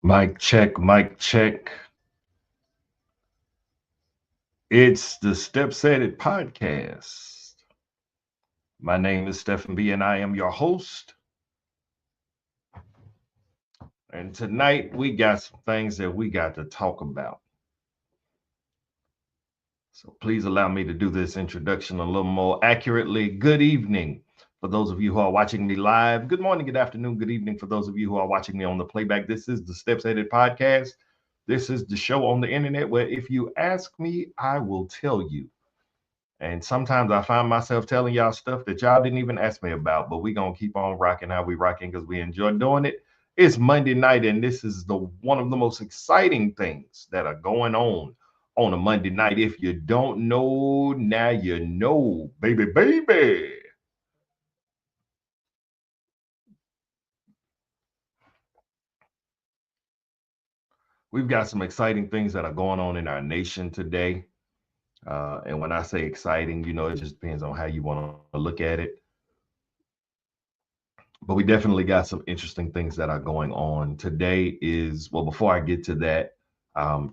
Mic check, mic check. It's the Steps At It podcast. My name is Stephen B, and I am your host. And tonight we got some things that we got to talk about. So please allow me to do this introduction a little more accurately. Good evening for those of you who are watching me live. Good morning, good afternoon, good evening for those of you who are watching me on the playback. This is the Steps At It podcast. This is the show on the internet where if you ask me, I will tell you. And sometimes I find myself telling y'all stuff that y'all didn't even ask me about, but we're gonna keep on rocking how we rocking because we enjoy doing it. It's Monday night, and this is the one of the most exciting things that are going on a Monday night. If you don't know, now you know, baby, baby. We've got some exciting things that are going on in our nation today. And when I say exciting, it just depends on how you want to look at it. But we definitely got some interesting things that are going on. Today is, well, before I get to that,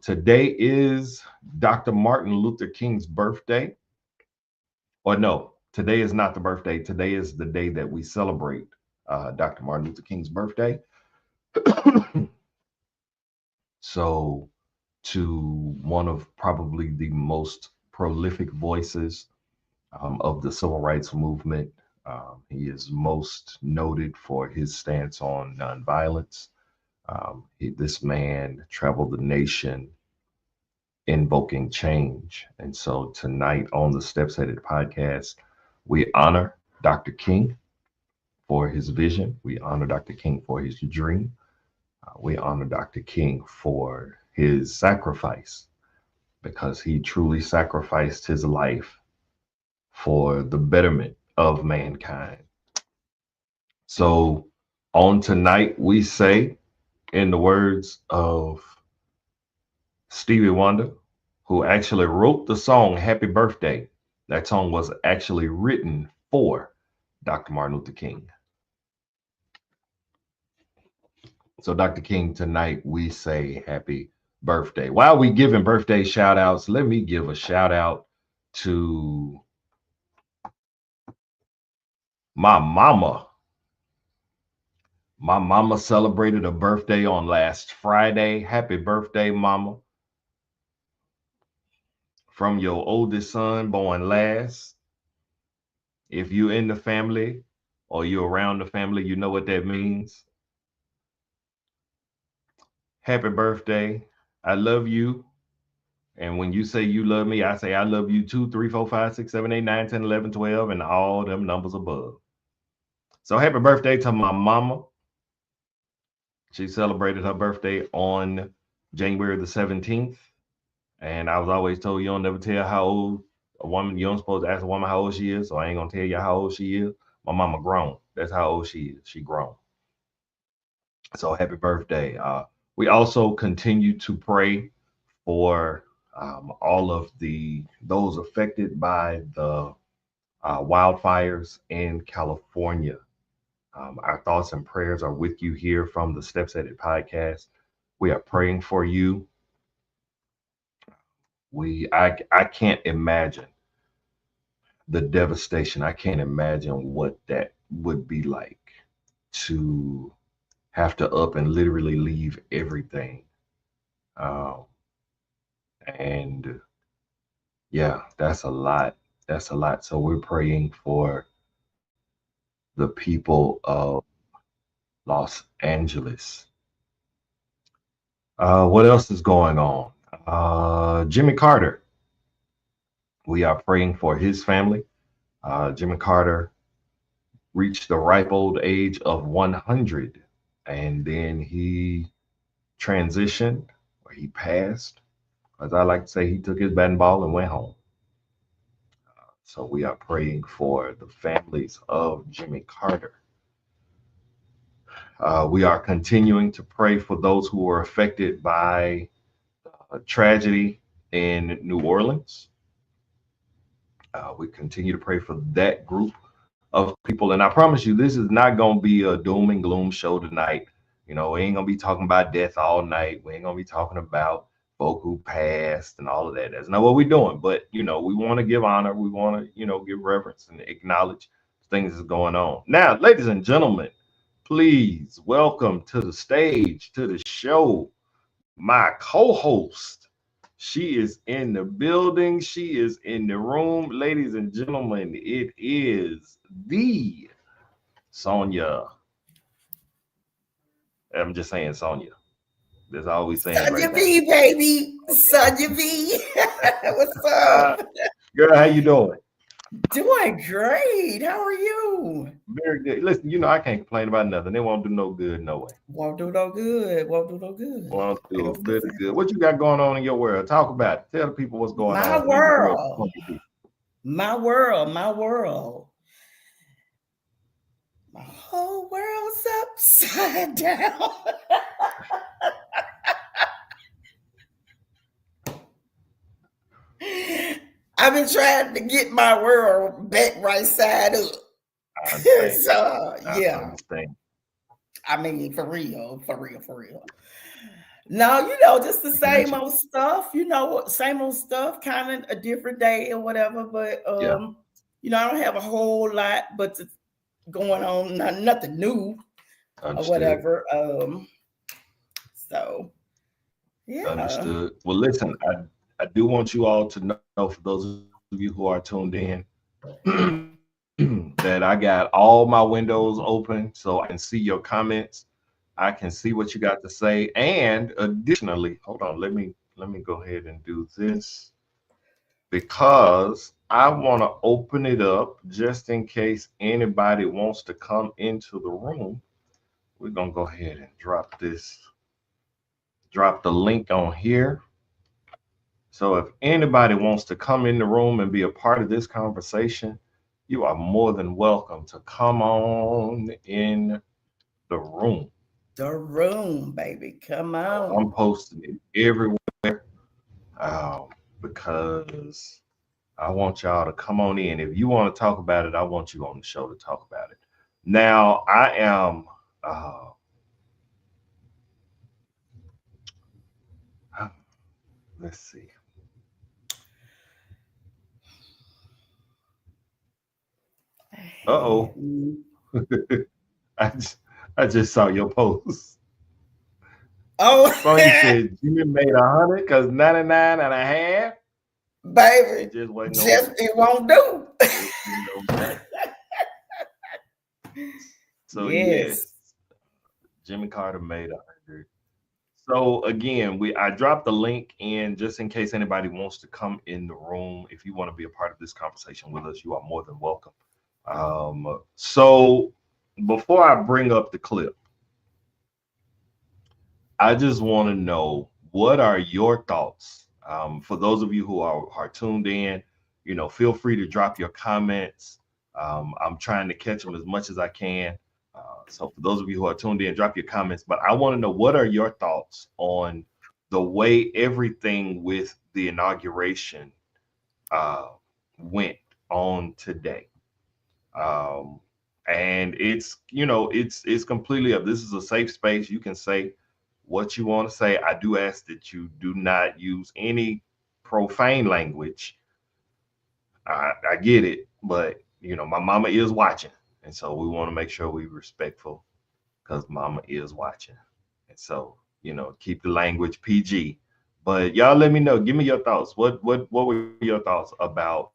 today is Dr. Martin Luther King's birthday. Or no, today is not the birthday. Today is the day that we celebrate Dr. Martin Luther King's birthday. So, to one of probably the most prolific voices of the civil rights movement, he is most noted for his stance on nonviolence. This man traveled the nation invoking change. And so tonight on the Steps At It podcast, we honor Dr. King for his vision. We honor Dr. King for his dream. We honor Dr. King for his sacrifice because he truly sacrificed his life for the betterment of mankind. So on tonight, we say, in the words of Stevie Wonder, who actually wrote the song Happy Birthday. That song was actually written for Dr. Martin Luther King. So, Dr. King, tonight we say happy birthday. While we giving birthday shout outs, let me give a shout out to my mama. My mama celebrated a birthday on last Friday. Happy birthday, mama. From your oldest son, born last. If you're in the family or you're around the family, you know what that means. Happy birthday. I love you. And when you say you love me, I say I love you 2, 3, 4, 5, 6, 7, 8, 9, 10, 11, 12, and all them numbers above. So happy birthday to my mama. She celebrated her birthday on January the 17th. And I was always told you don't never tell how old a woman, you don't supposed to ask a woman how old she is. So I ain't gonna tell you how old she is. My mama grown. That's how old she is. She grown. So happy birthday. We also continue to pray for all of those affected by the wildfires in California. Our thoughts and prayers are with you here from the Steps At It podcast. We are praying for you. I can't imagine the devastation. I can't imagine what that would be like to have to up and literally leave everything. Um, and yeah, that's a lot. That's a lot. So we're praying for the people of Los Angeles. What else is going on? Jimmy Carter. We are praying for his family. Jimmy Carter reached the ripe old age of 100, and then he transitioned, or he passed. As I like to say, he took his bat and ball and went home. So we are praying for the families of Jimmy Carter. We are continuing to pray for those who were affected by a tragedy in New Orleans. We continue to pray for that group of people. And I promise you, this is not going to be a doom and gloom show tonight. You know, we ain't gonna be talking about death all night. We ain't gonna be talking about folk who passed and all of that. That's not what we're doing. But you know, we want to give honor. We want to, you know, give reverence and acknowledge things that's going on. Now, ladies and gentlemen, please welcome to the stage, to the show, my co-host. She is in the building. She is in the room. Ladies and gentlemen, it is the Sonia. I'm just saying Sonia. That's all we saying Sonia right now. B, baby. Sonia B. What's Uh, up? girl, how you doing? Doing great. How are you? Very good. Listen, you know I can't complain about nothing. They won't do no good, no way. Won't do no good. Won't do no good. Won't do a That's the bit of good. thing. What you got going on in your world? Talk about it. Tell the people what's going My on in your world. world. My world. My world. My whole world's upside down. I've been trying to get my world back right side up. I understand. So, I yeah. understand. I mean, for real. No, you know, just the same Gotcha. old stuff, same old stuff, kind of a different day or whatever. But Yeah, I don't have a whole lot but going on, nothing new or understood. whatever. So yeah. Understood. Well, listen, I do want you all to know, for those of you who are tuned in, that I got all my windows open so I can see your comments. I can see what you got to say. And additionally, hold on, let me go ahead and do this because I want to open it up just in case anybody wants to come into the room. We're gonna go ahead and drop the link on here. So if anybody wants to come in the room and be a part of this conversation, you are more than welcome to come on in the room. The room, baby. Come I'm on. posting it everywhere um, because I want y'all to come on in. If you want to talk about it, I want you on the show to talk about it. Now, I am, uh, let's see. Uh oh. I just, I just saw your post. Oh, Sonya said Jimmy made 100 because 99 and a half. It baby. just wasn't gonna Just it won't do. it, you know. So Yes. yes, Jimmy Carter made 100. So again, I dropped the link in just in case anybody wants to come in the room. If you want to be a part of this conversation with us, you are more than welcome. So before I bring up the clip, I just want to know, what are your thoughts? For those of you who are tuned in, you know, feel free to drop your comments. I'm trying to catch them as much as I can. So for those of you who are tuned in, drop your comments. But I want to know, what are your thoughts on the way everything with the inauguration uh, went on today? Um, and it's, you know, it's completely up. This is a safe space. You can say what you want to say. I do ask that you do not use any profane language. I get it, but you know, my mama is watching, and so we want to make sure we respectful because mama is watching, and so you know, keep the language PG. But y'all, let me know. Give me your thoughts. What were your thoughts about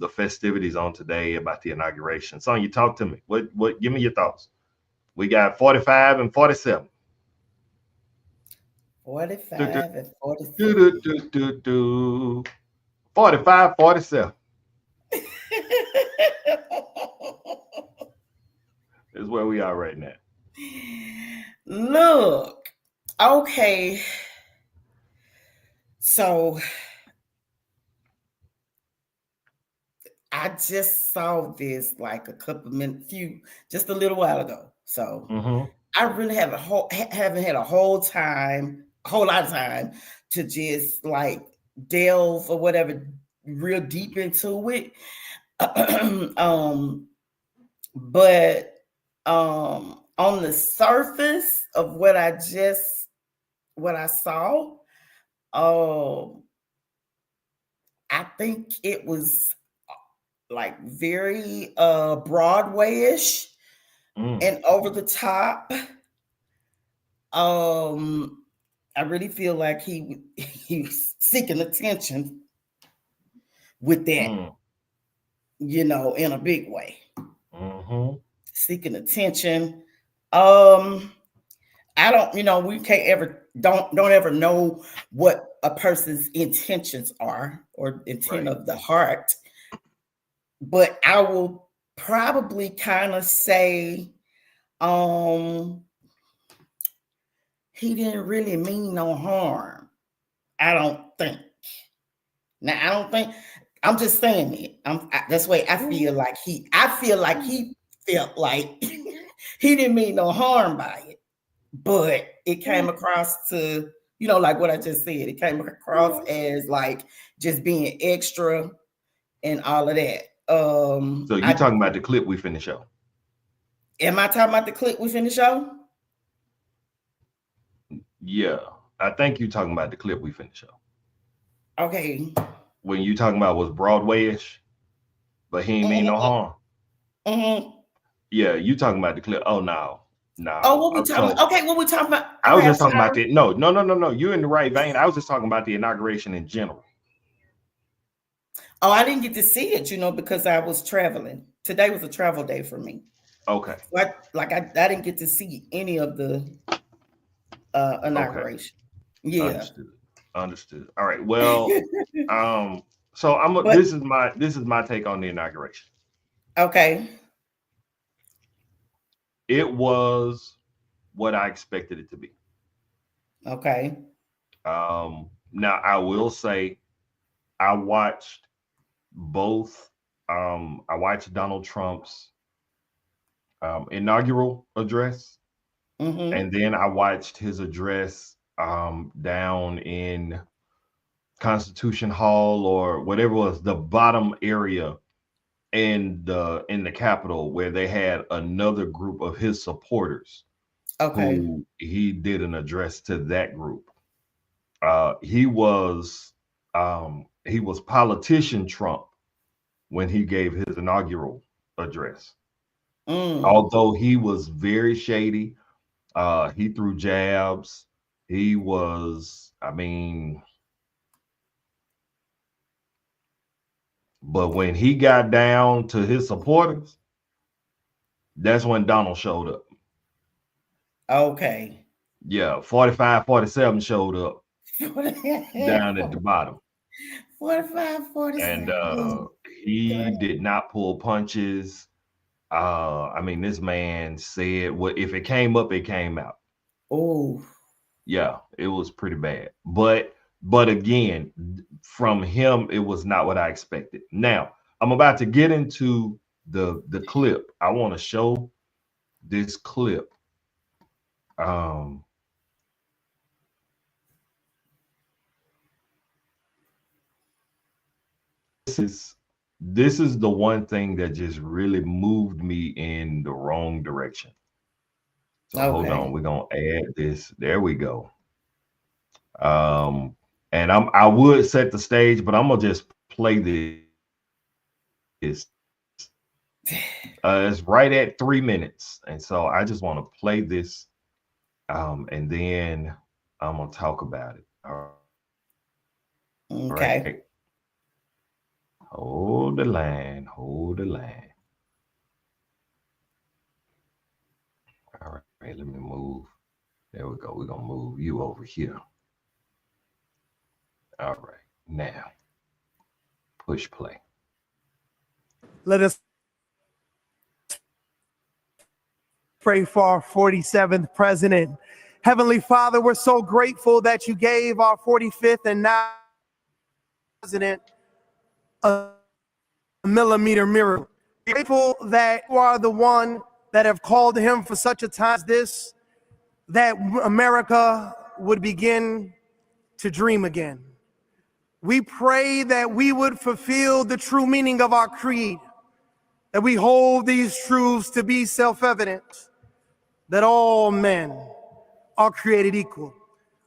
the festivities on today, about the inauguration? Sonya, talk to me. What? Give me your thoughts. We got 45 and 47. 45 and Do, 47. do, do, do, do. 45, 47 is where we are right now. Look, okay. So I just saw this like just a little while ago. So Mm-hmm. I really haven't had a whole lot of time to just like delve or whatever real deep into it. um, but on the surface of what I saw, um, I think it was like very Broadway-ish and over the top. I really feel like he was seeking attention with that, in a big way. Seeking attention. I don't, we can't ever don't ever know what a person's intentions are or intent of the heart. But I will probably kind of say, he didn't really mean no harm. I don't think. Now I don't think. I'm just saying it. That's the way I feel like he. I feel like he felt like he didn't mean no harm by it, but it came across to like what I just said. It came across as like just being extra and all of that. So you talking about the clip we finna show? Am I talking about the clip we finna show? Yeah, I think you talking about the clip we finna show. Okay. When you talking about was Broadway-ish, but he ain't mean no harm. Yeah, you talking about the clip? Oh no. Oh, what we talking about? Okay, what we talking about? I was just talking about the no. You're in the right vein. I was just talking about the inauguration in general. Oh, I didn't get to see it, because I was traveling. Today was a travel day for me. Okay. I didn't get to see any of the inauguration. Okay. Yeah. Understood. All right. Well, so this is my take on the inauguration. Okay. It was what I expected it to be. Okay. Now I will say I watched both. I watched Donald Trump's inaugural address, and then I watched his address down in Constitution Hall or whatever was the bottom area in the Capitol, where they had another group of his supporters. Okay. Who he did an address to that group. He was politician Trump when he gave his inaugural address. Although he was very shady, he threw jabs. He was, but when he got down to his supporters, that's when Donald showed up. Okay. Yeah, 45, 47 showed up down at the bottom. 45, 47. And he did not pull punches. This man said, "Well, if it came up, it came out." Oh, yeah, it was pretty bad. But again, from him, it was not what I expected. Now, I'm about to get into the clip. I want to show this clip. This is the one thing that just really moved me in the wrong direction. So okay. Hold on, we're gonna add this. There we go. And I would set the stage, but I'm gonna just play this. It's right at 3 minutes, and so I just want to play this, and then I'm gonna talk about it. All okay. Right. Hold the line. All right, let me move. There we go. We're gonna move you over here. All right, now push play. Let us pray for our 47th president. Heavenly Father, we're so grateful that you gave our 45th and now president a millimeter mirror. We're grateful that you are the one that have called him for such a time as this, that America would begin to dream again. We pray that we would fulfill the true meaning of our creed, that we hold these truths to be self-evident, that all men are created equal.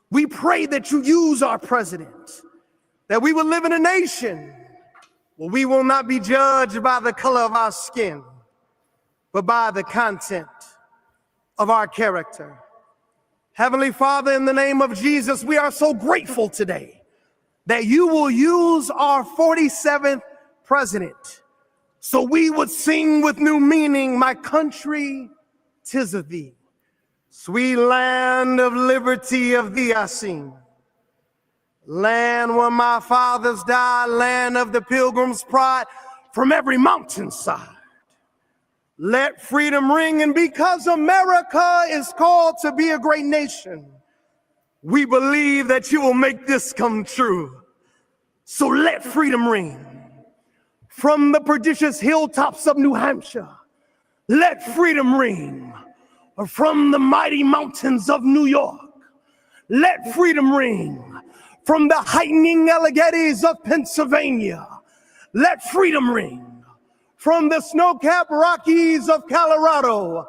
We pray that you use our president, that we will live in a nation where we will not be judged by the color of our skin, but by the content of our character. Heavenly Father, in the name of Jesus, we are so grateful today that you will use our 47th president so we would sing with new meaning, my country, 'tis of thee. Sweet land of liberty, of thee I sing. Land where my fathers died, land of the pilgrim's pride, from every mountainside. Let freedom ring, and because America is called to be a great nation, we believe that you will make this come true. So let freedom ring. From the prodigious hilltops of New Hampshire, let freedom ring. From the mighty mountains of New York, let freedom ring. From the heightening Alleghenies of Pennsylvania, let freedom ring. From the snow-capped Rockies of Colorado,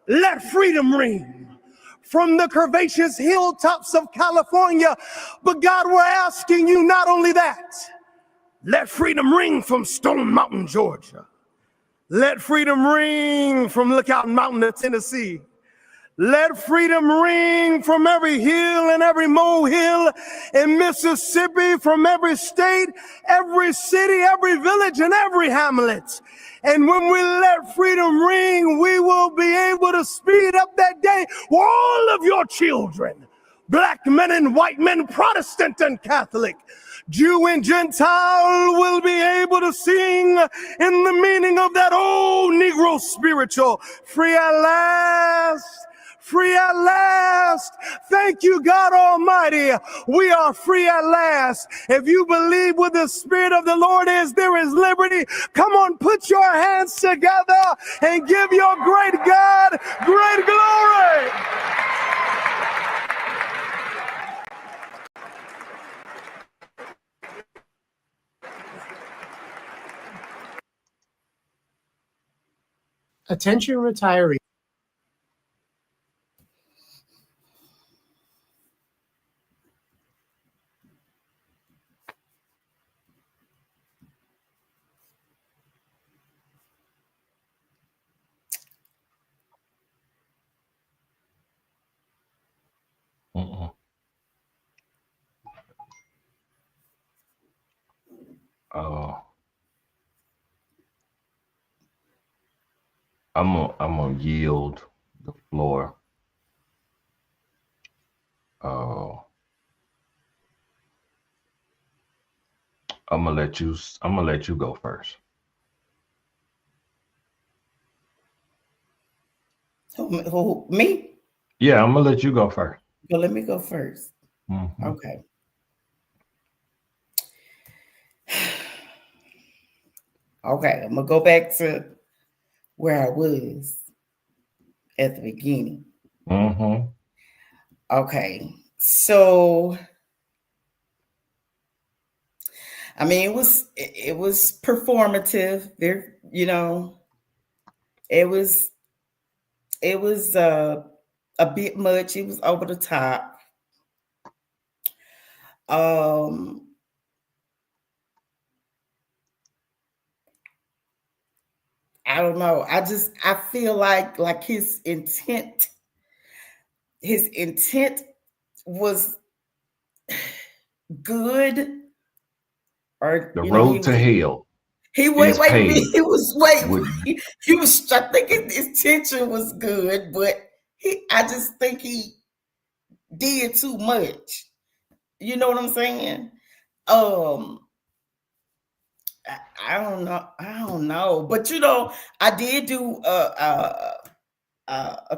let freedom ring. From the curvaceous hilltops of California, but God, we're asking you not only that, let freedom ring from Stone Mountain, Georgia. Let freedom ring from Lookout Mountain of Tennessee. Let freedom ring from every hill and every molehill in Mississippi, from every state, every city, every village, and every hamlet. And when we let freedom ring, we will be able to speed up that day where all of your children, black men and white men, Protestant and Catholic, Jew and Gentile, will be able to sing in the meaning of that old Negro spiritual, free at last. Free at last. Thank you, God Almighty. We are free at last. If you believe where the Spirit of the Lord is, there is liberty. Come on, put your hands together and give your great God great glory. Attention retirees. I'm gonna yield the floor. I'm gonna let you go first. Who, me? Yeah, I'm gonna let you go first. Well, let me go first. Mm-hmm. Okay. Okay, I'm gonna go back to where I was at the beginning. Mm-hmm. Okay, so I mean, it was performative. There, you know, it was a bit much. It was over the top. I don't know. I feel like his intent was good, or The you know, road to hell he is wait paved. he was he was, I think his intention was good, but I just think he did too much. You know what I'm saying? I don't know. I don't know. But you know, I did do a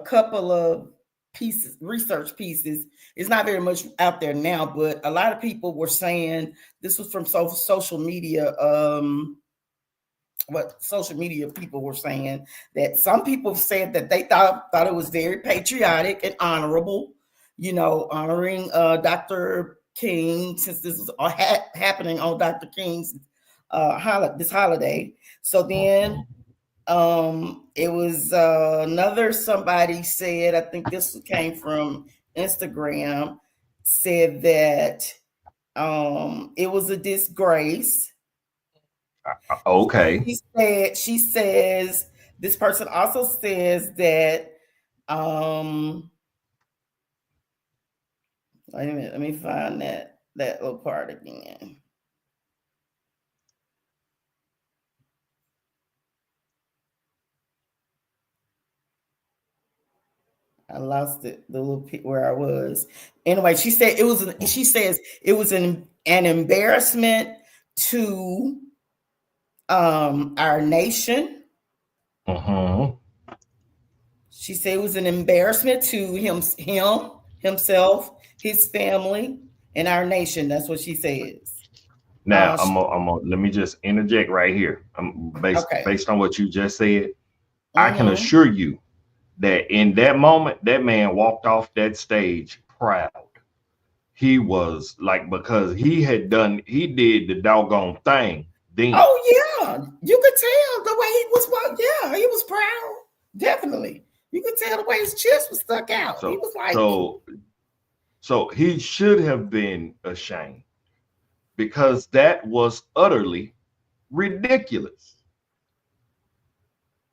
couple of pieces, research pieces. It's not very much out there now, but a lot of people were saying this was from social media. What social media people were saying, that some people said that they thought it was very patriotic and honorable, you know, honoring Dr. King, since this is happening on Dr. King's this holiday. So then It was another somebody said, I think this came from Instagram, said that it was a disgrace. Okay. She says this person also says that wait a minute, let me find that little part again. I lost it, the little where I was. Anyway, she said it was. She says it was an embarrassment to our nation. She said it was an embarrassment to himself, his family, and our nation. That's what she says. Now let me just interject right here. Okay. Based on what you just said, I can Mm-hmm. assure you that in that moment, that man walked off that stage proud. He was like, because he did the doggone thing. Then, Oh yeah, you could tell the way he was. Yeah, he was proud. Definitely, you could tell the way his chest was stuck out. He so was like, so so he should have been ashamed because that was utterly ridiculous.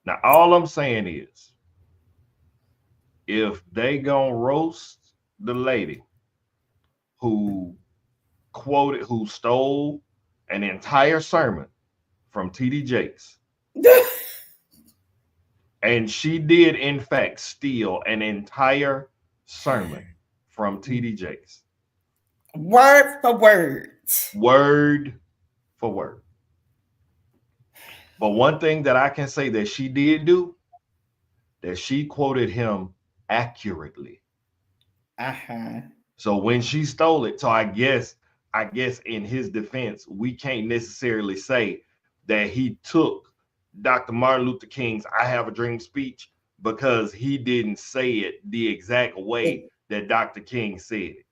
Now, all I'm saying is, if they gonna roast the lady who who stole an entire sermon from TD Jakes, and she did in fact steal an entire sermon from TD Jakes, word for word. word for word. But one thing that I can say that she did do, that she quoted him accurately. So when she stole it, so I guess in his defense, we can't necessarily say that he took Dr. Martin Luther King's "I Have a Dream" speech, because he didn't say it the exact way that Dr. King said it.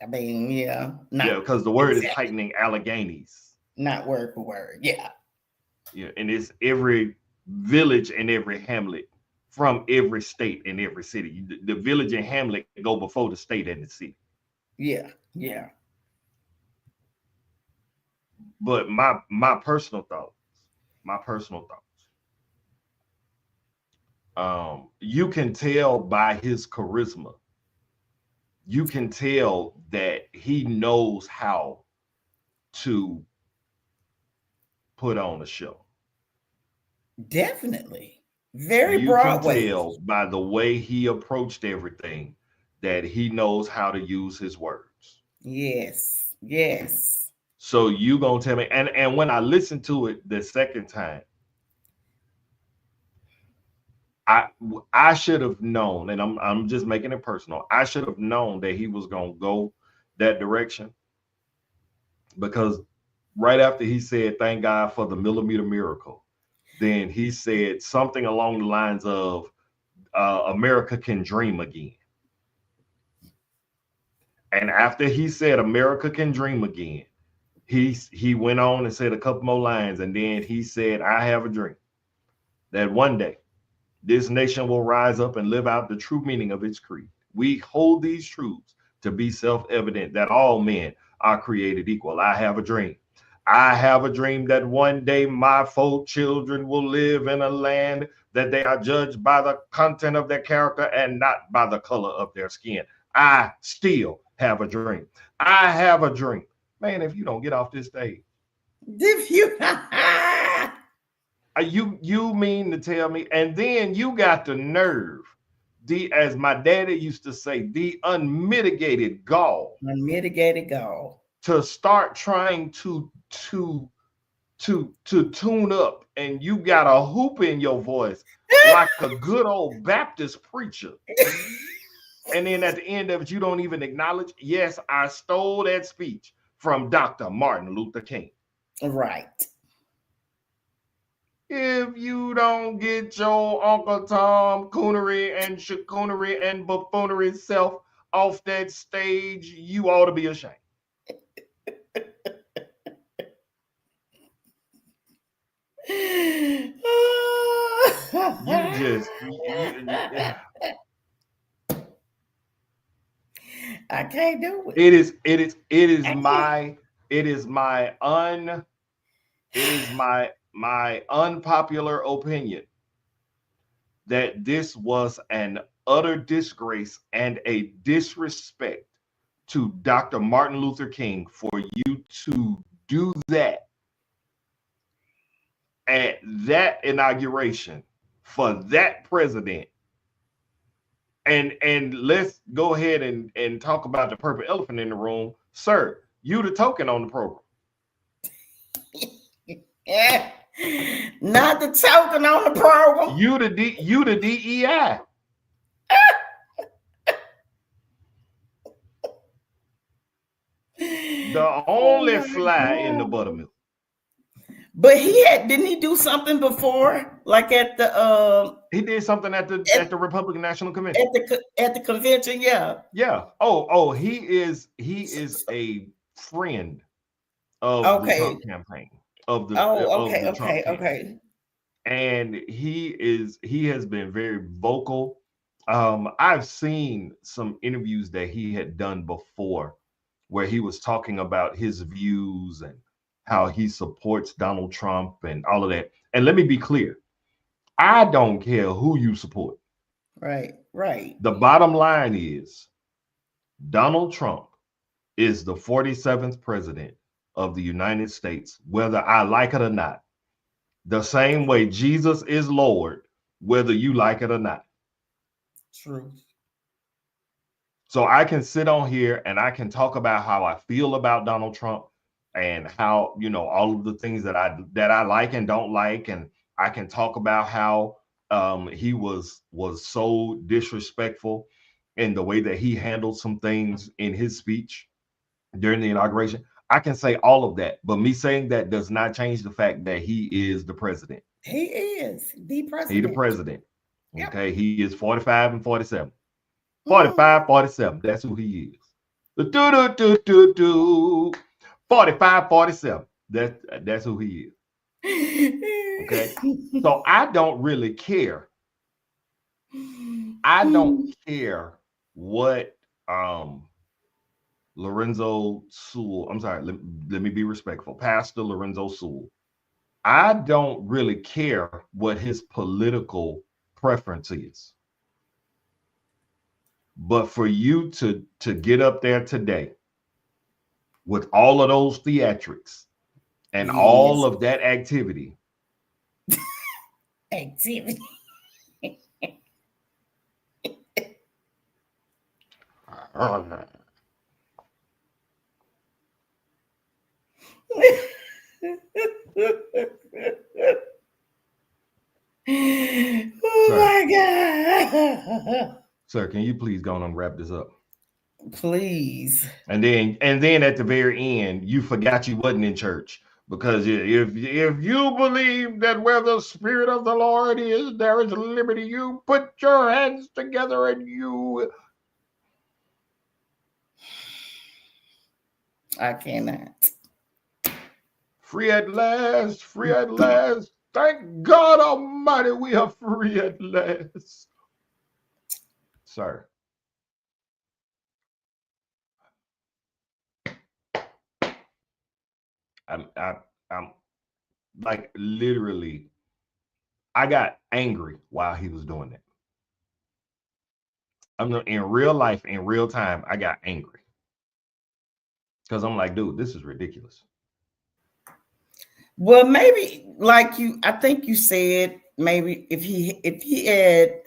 I mean, yeah, Because the word is exactly. heightening Alleghenies. Not word for word. Yeah. Yeah, and it's every village and every hamlet from every state and every city. The village and hamlet go before the state and the city. Yeah. Yeah. But my personal thoughts, you can tell by his charisma, you can tell that he knows how to put on a show. Definitely. Very You can Broadway. tell by the way he approached everything that he knows how to use his words. Yes. Yes. So you gonna tell me, and when I listened to it the second time, I should have known, and I'm just making it personal. I should have known that he was gonna go that direction, because right after he said, "Thank God for the millimeter miracle," then he said something along the lines of, "America can dream again." And after he said, "America can dream again," he went on and said a couple more lines, and then he said, "I have a dream that one day this nation will rise up and live out the true meaning of its creed. We hold these truths to be self-evident, that all men are created equal. I have a dream. I have a dream that one day my four children will live in a land that they are judged by the content of their character and not by the color of their skin. I still have a dream. I have a dream." Man, if you don't get off this stage, If you you mean to tell me? And then you got the nerve, as my daddy used to say, the unmitigated gall, unmitigated gall, to start trying to tune up, and you got a hoop in your voice like a good old Baptist preacher. And then at the end of it, you don't even acknowledge, yes, I stole that speech from Dr. Martin Luther King. Right. If you don't get your Uncle Tom coonery and chicoonery and buffoonery self off that stage, you ought to be ashamed. just I can't do it. it is I can't. my unpopular opinion that this was an utter disgrace and a disrespect to Dr. Martin Luther King for you to do that at that inauguration for that president. And let's go ahead and talk about the purple elephant in the room. Sir, you the token on the program. Yeah. Not the token on the program. You the DEI. The only fly in the buttermilk. But didn't he do something before, like at the He did something at the Republican National Convention. at the convention, yeah. Yeah. Oh, he is a friend of the Trump campaign. Of the Trump campaign. And he has been very vocal. I've seen some interviews that he had done before where he was talking about his views and how he supports Donald Trump and all of that. And let me be clear, I don't care who you support. Right. The bottom line is Donald Trump is the 47th president of the United States, whether I like it or not. The same way Jesus is Lord, whether you like it or not. True. So I can sit on here and I can talk about how I feel about Donald Trump and how, all of the things that I like and don't like. And I can talk about how he was so disrespectful in the way that he handled some things in his speech during the inauguration. I can say all of that, but me saying that does not change the fact that he is the president. He is the president. He the president. Yep. Okay, he is 45 and 47. 45, 47. That's who he is. 45, 47. That's who he is. Okay. So I don't really care. I don't care what Lorenzo Sewell. I'm sorry, let me be respectful. Pastor Lorenzo Sewell. I don't really care what his political preference is. But for you to get up there today with all of those theatrics and all of that activity. My God. Sir, can you please go on and wrap this up? Please. And then at the very end, you forgot you wasn't in church. Because if you believe that where the Spirit of the Lord is, there is liberty, you put your hands together and you... I cannot. Free at last, free at last. Thank God Almighty, we are free at last. Sir. I'm like literally, I got angry while he was doing that. In real life, in real time, I got angry. Because I'm like, dude, this is ridiculous. Well, maybe I think you said maybe if he had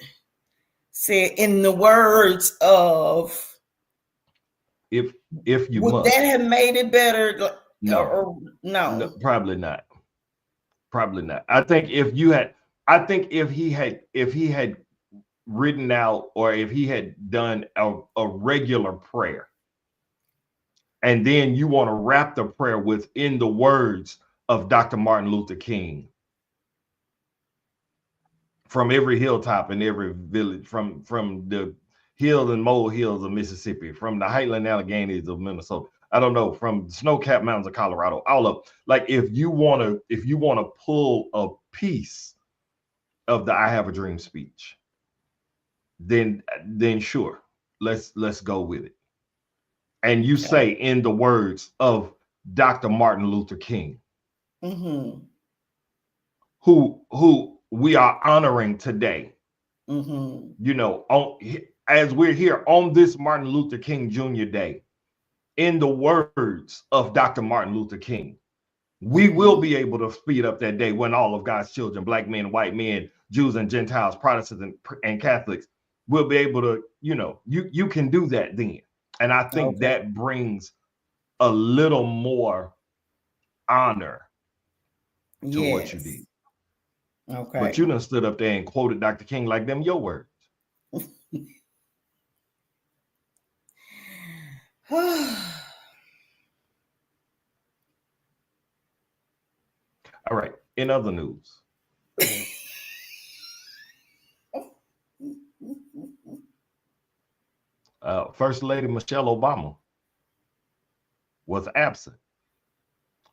said in the words of if you would must, that have made it better? No, no, probably not. Probably not. I think if he had written out, or if he had done a regular prayer, and then you want to wrap the prayer within the words of Dr. Martin Luther King, from every hilltop in every village, from the hills and molehills of Mississippi, from the Highland Alleghanies of Minnesota, I don't know, from snow-capped mountains of Colorado, all of, like, if you want to pull a piece of the I Have a Dream speech, then sure, let's go with it. And you say in the words of Dr. Martin Luther King, who we are honoring today. You know, as we're here on this Martin Luther King Jr. Day, in the words of Dr. Martin Luther King, we will be able to speed up that day when all of God's children, black men, white men, Jews and Gentiles, Protestants and Catholics, will be able to, you know, you can do that then. And I think that brings a little more honor to what you did. Okay. But you done stood up there and quoted Dr. King like them your words. All right. In other news, First Lady Michelle Obama was absent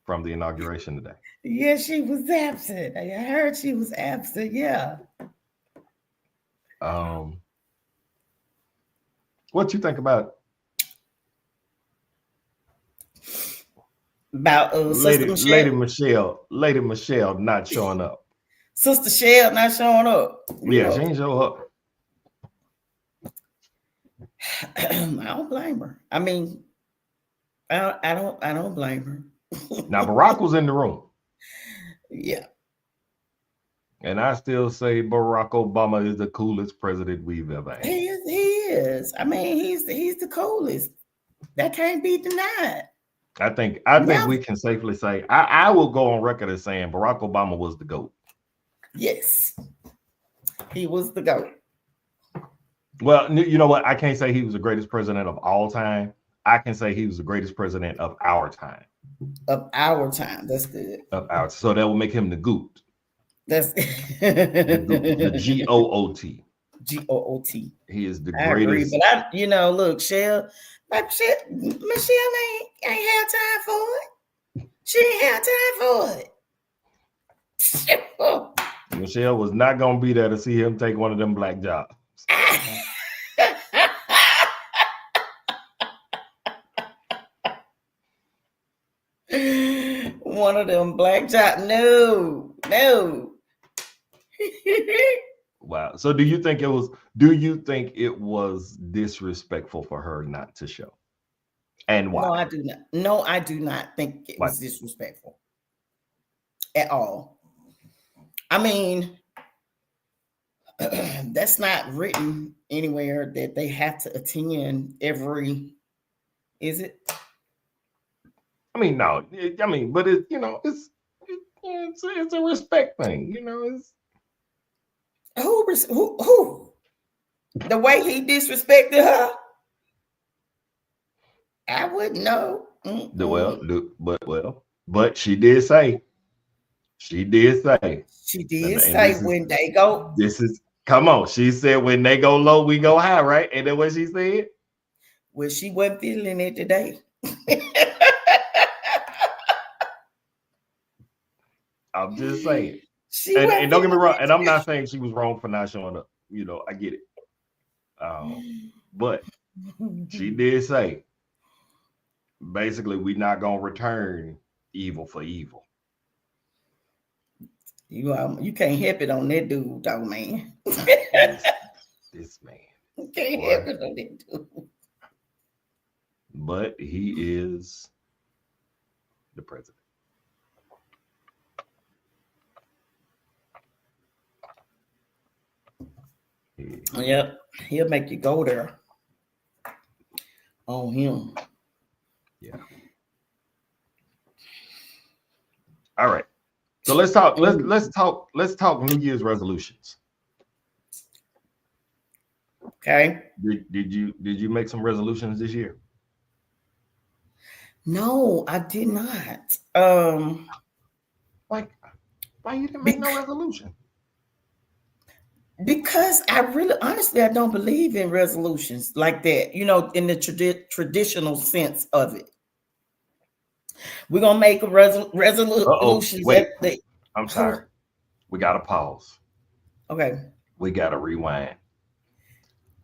from the inauguration today. Yeah, she was absent. I heard she was absent. Yeah. What you think about Lady Michelle not showing up? Sister Shell not showing up. Yeah, she ain't show up. I don't blame her. I mean, I don't blame her. Now Barack was in the room. Yeah. And I still say Barack Obama is the coolest president we've ever had. He is. I mean, he's the coolest. That can't be denied. I think we can safely say I will go on record as saying Barack Obama was the GOAT. Yes. He was the GOAT. Well, you know what? I can't say he was the greatest president of all time. I can say he was the greatest president of our time. Of our time. That's good. So that will make him the GOAT. That's the GOOT. GOOT. He is the I greatest. Agree, but look, Michelle ain't have time for it. She ain't have time for it. Michelle was not gonna be there to see him take one of them black jobs. One of them black jobs. No. Wow. So do you think it was disrespectful for her not to show? And why? No, I do not think it was disrespectful at all. I mean, that's not written anywhere that they have to attend every, is it? I mean, no. But it's a respect thing, it's who? The way he disrespected her, I wouldn't know. But she did say. When they go. Come on. She said when they go low, we go high, right? And then what she said? Well, she wasn't feeling it today. I'm just saying. And don't get me wrong, and I'm not saying she was wrong for not showing up. I get it. But she did say, basically, we're not gonna return evil for evil. You can't help it on that dude, though, man. This man. You can't help it on that dude. But he is the president. Yep, he'll make you go there on him. Yeah. All right. So let's talk. Let's talk New Year's resolutions. Okay. Did you make some resolutions this year? No, I did not. Why you didn't make no resolution? Because honestly, I don't believe in resolutions like that, in the traditional sense of it. We're going to make a resolution. Wait, I'm sorry. We got to pause. Okay. We got to rewind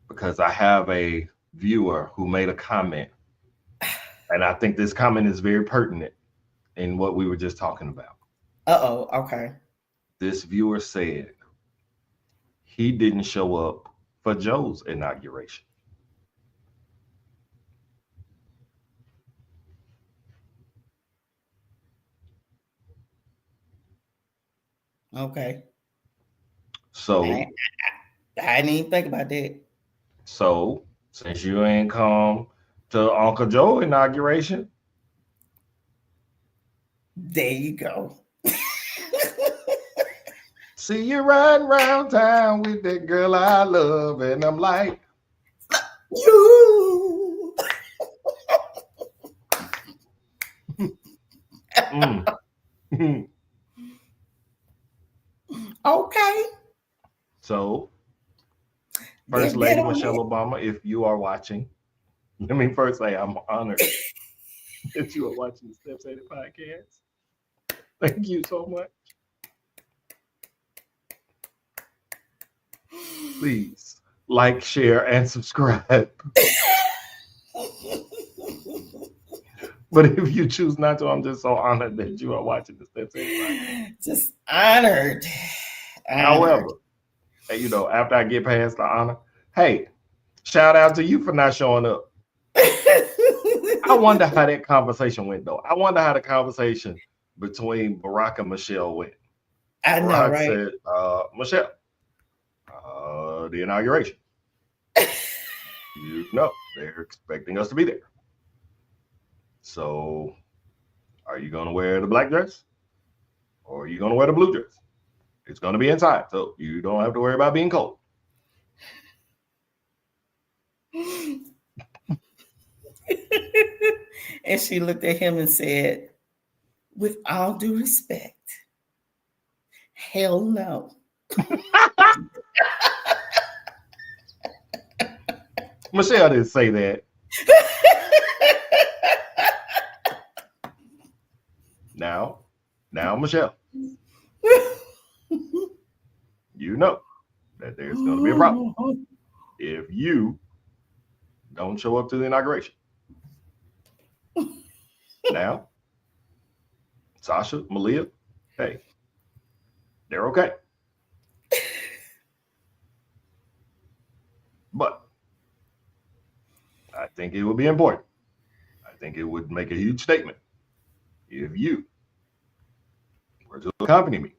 because I have a viewer who made a comment, and I think this comment is very pertinent in what we were just talking about. Uh-oh. Okay. This viewer said he didn't show up for Joe's inauguration. Okay. So, I I didn't even think about that. so since you ain't come to Uncle Joe inauguration, There you go. see you riding around town with that girl I love, and I'm like, You. mm. Okay. So, First That Lady on Michelle that. Obama, if you are watching, let me first say I'm honored that you are watching the Steps 80 podcast. Thank you so much. Please like, share, and subscribe. But if you choose not to, I'm just so honored that you are watching the Steps 80 podcast. Just honored. However, you know, after I get past the honor, hey, shout out to you for not showing up. I wonder how that conversation went, though. I wonder how the conversation between Barack and Michelle went. I know, Barack right? said, Michelle, the inauguration. You know, they're expecting us to be there. So, are you going to wear the black dress? Or are you going to wear the blue dress? It's going to be inside, so you don't have to worry about being cold. And she looked at him and said, with all due respect, hell no. Michelle didn't say that. Now, Michelle, you know that there's going to be a problem if you don't show up to the inauguration. Now, Sasha, Malia, hey, they're okay. But I think it would be important. I think it would make a huge statement if you were to accompany me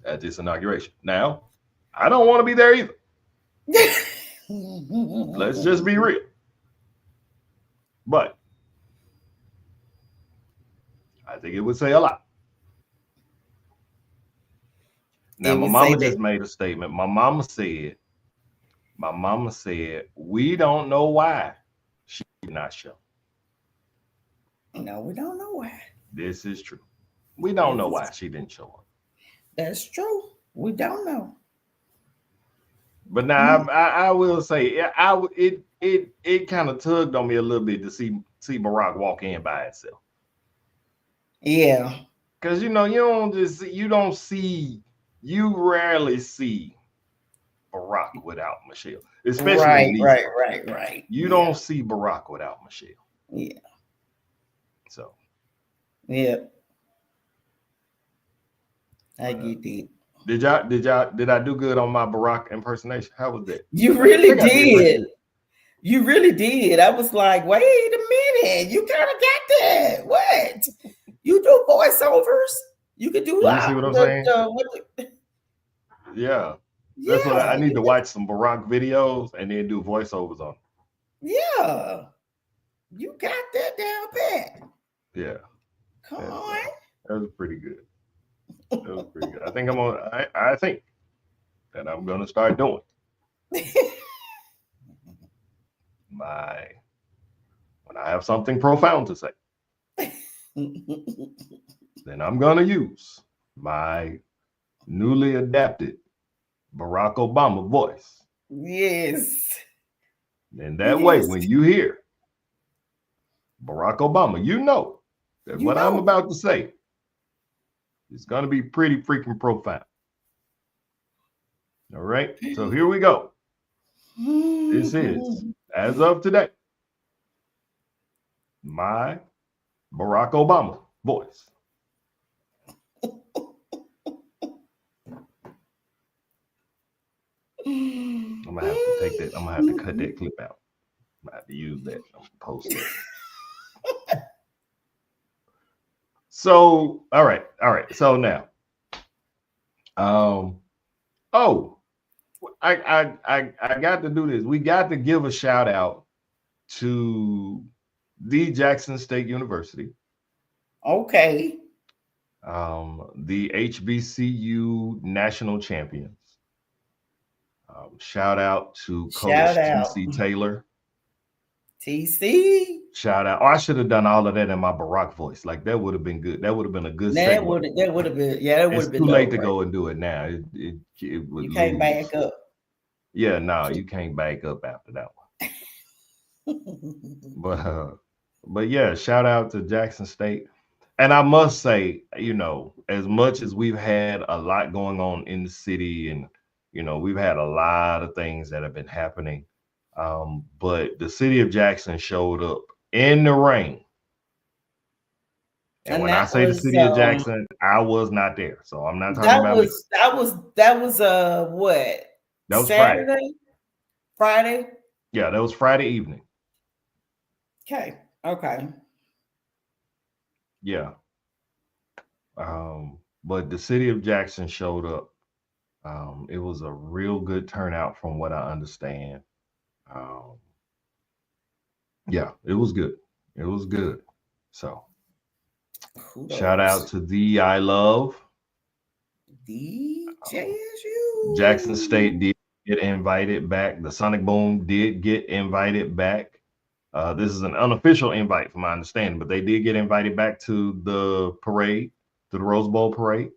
at this inauguration. Now, I don't want to be there either. Let's just be real. But I think it would say a lot. Now, my mama just made a statement. My mama said, we don't know why she did not show. No, we don't know why. This is true. We don't know why she didn't show up. That's true. We don't know. But now I will say it kind of tugged on me a little bit to see Barack walk in by itself. Yeah. Because you rarely see Barack without Michelle. Especially right. You don't see Barack without Michelle. Yeah. So yeah. I get it. Did I do good on my Barack impersonation? How was that? You really did. You really did. I was like, wait a minute. You kind of got that. What? You do voiceovers. You could do you see what I'm saying? Yeah. That's what I need to watch some Barack videos and then do voiceovers on them. Yeah. You got that down pat. Yeah. Come on. That was pretty good. That was pretty good. I think I think that I'm gonna start doing when I have something profound to say, then I'm gonna use my newly adapted Barack Obama voice. Yes. And that way, when you hear Barack Obama, you know that I'm about to say is going to be pretty freaking profound. All right. So here we go. This is, as of today, my Barack Obama voice. I'm gonna have to take that. I'm gonna have to cut that clip out. I'm gonna have to use that. I'm gonna post that. So, all right. So now, oh, I got to do this. We got to give a shout out to the Jackson State University. Okay. The HBCU national champions. Shout out to Coach TC Taylor. TC. Shout out. Oh, I should have done all of that in my Barack voice. Like that would have been good. That would have been a good segment. That would have been. Yeah, that would have been. It's too late to go and do it now. It would you can't back up. Yeah, no, you can't back up after that one. But yeah, shout out to Jackson State. And I must say, you know, as much as we've had a lot going on in the city, and you know, we've had a lot of things that have been happening. But the city of Jackson showed up in the rain. And when I say the city of Jackson, I was not there. So I'm not talking about that was what? That was Saturday? Friday? Yeah, that was Friday evening. Okay. Yeah. But the city of Jackson showed up. It was a real good turnout from what I understand. Yeah, it was good. It was good. So shout out to the I Love. The JSU. Jackson State did get invited back. The Sonic Boom did get invited back. This is an unofficial invite from my understanding, but they did get invited back to the parade, to the Rose Bowl parade.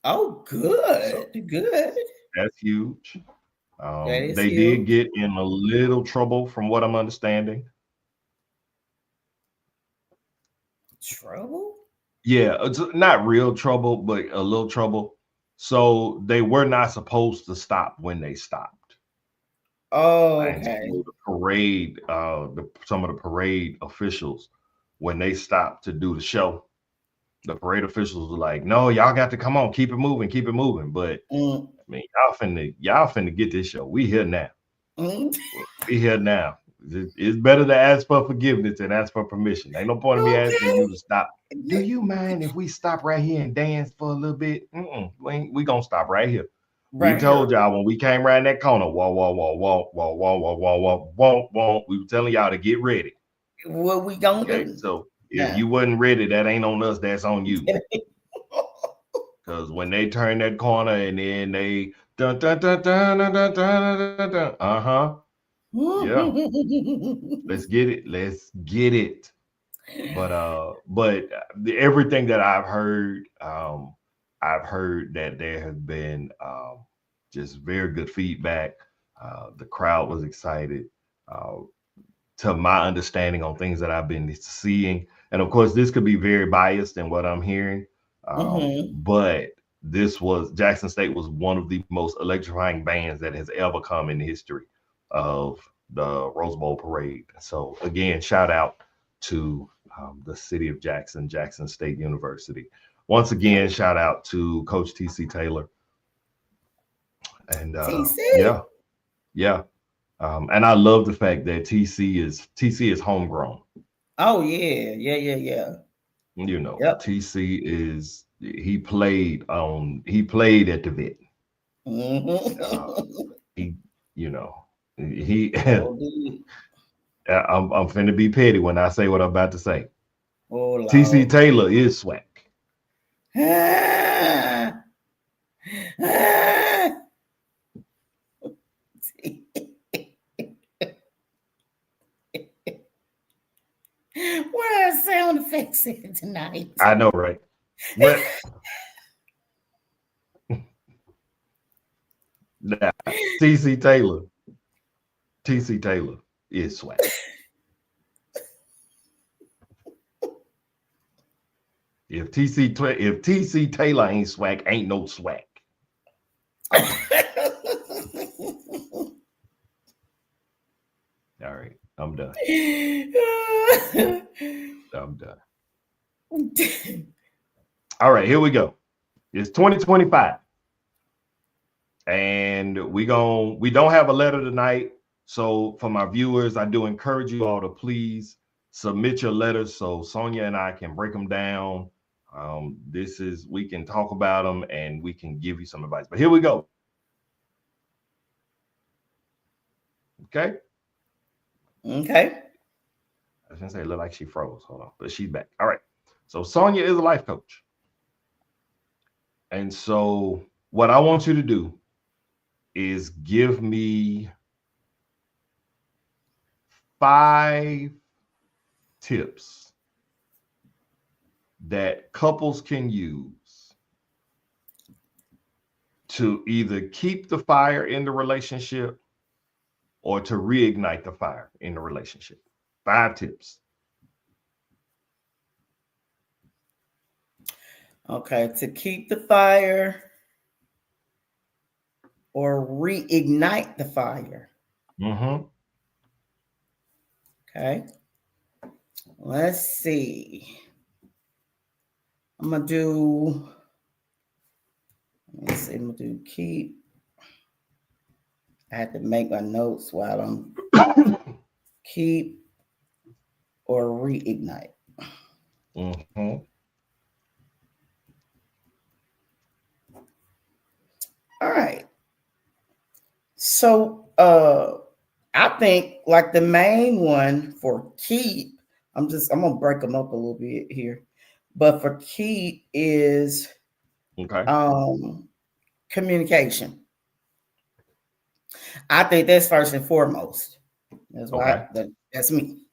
Oh, good. So, good. That's huge. They did get in a little trouble from what I'm understanding. Trouble? Yeah, it's not real trouble, but a little trouble. So they were not supposed to stop when they stopped. Oh, okay. So the parade, some of the parade officials, when they stopped to do the show, the parade officials were like, "No, y'all got to come on, keep it moving." But I mean, y'all finna get this show. We here now. We here now. It's better to ask for forgiveness than ask for permission. Ain't no point in me asking you to stop. Do you mind if we stop right here and dance for a little bit? We gonna stop right here. Right we told y'all when we came around that corner, wah, wah, wah, wah, wah, wah, wah, wah, wah, wah, wah. We were telling y'all to get ready. What we gonna do? So if you wasn't ready, that ain't on us, that's on you. Because when they turn that corner and then they dun dun dun dun dun dun dun dun, uh-huh. Yeah. Let's get it. But everything that I've heard that there has been just very good feedback. The crowd was excited. To my understanding on things that I've been seeing, and of course this could be very biased in what I'm hearing, but Jackson State was one of the most electrifying bands that has ever come in the history of the Rose Bowl parade. So again, shout out to the city of Jackson State University. Once again, shout out to Coach TC Taylor. And yeah. And I love the fact that TC is homegrown. Oh yeah. You know, TC is he played at the vet. I'm finna be petty when I say what I'm about to say. Oh, TC Taylor is swag. What are sound effects in tonight? I know, right? Well, nah, TC Taylor is swag. If TC Taylor ain't swag, ain't no swag. I'm done. I'm done. All right, here we go. It's 2025. And we don't have a letter tonight. So for my viewers, I do encourage you all to please submit your letters so Sonia and I can break them down. We can talk about them and we can give you some advice. But here we go. Okay. Okay. I was gonna say it looked like she froze. Hold on, but she's back. All right. So Sonia is a life coach. And so what I want you to do is give me 5 tips that couples can use to either keep the fire in the relationship or to reignite the fire in the relationship. 5 tips. Okay, to keep the fire or reignite the fire. Mm-hmm. Okay. Let's see. I'm gonna do keep. I had to make my notes while I'm keep or reignite. Mm-hmm. All right. So I think like the main one for keep, I'm gonna break them up a little bit here. But for keep is Okay. Communication. I think that's first and foremost. That's why that's me.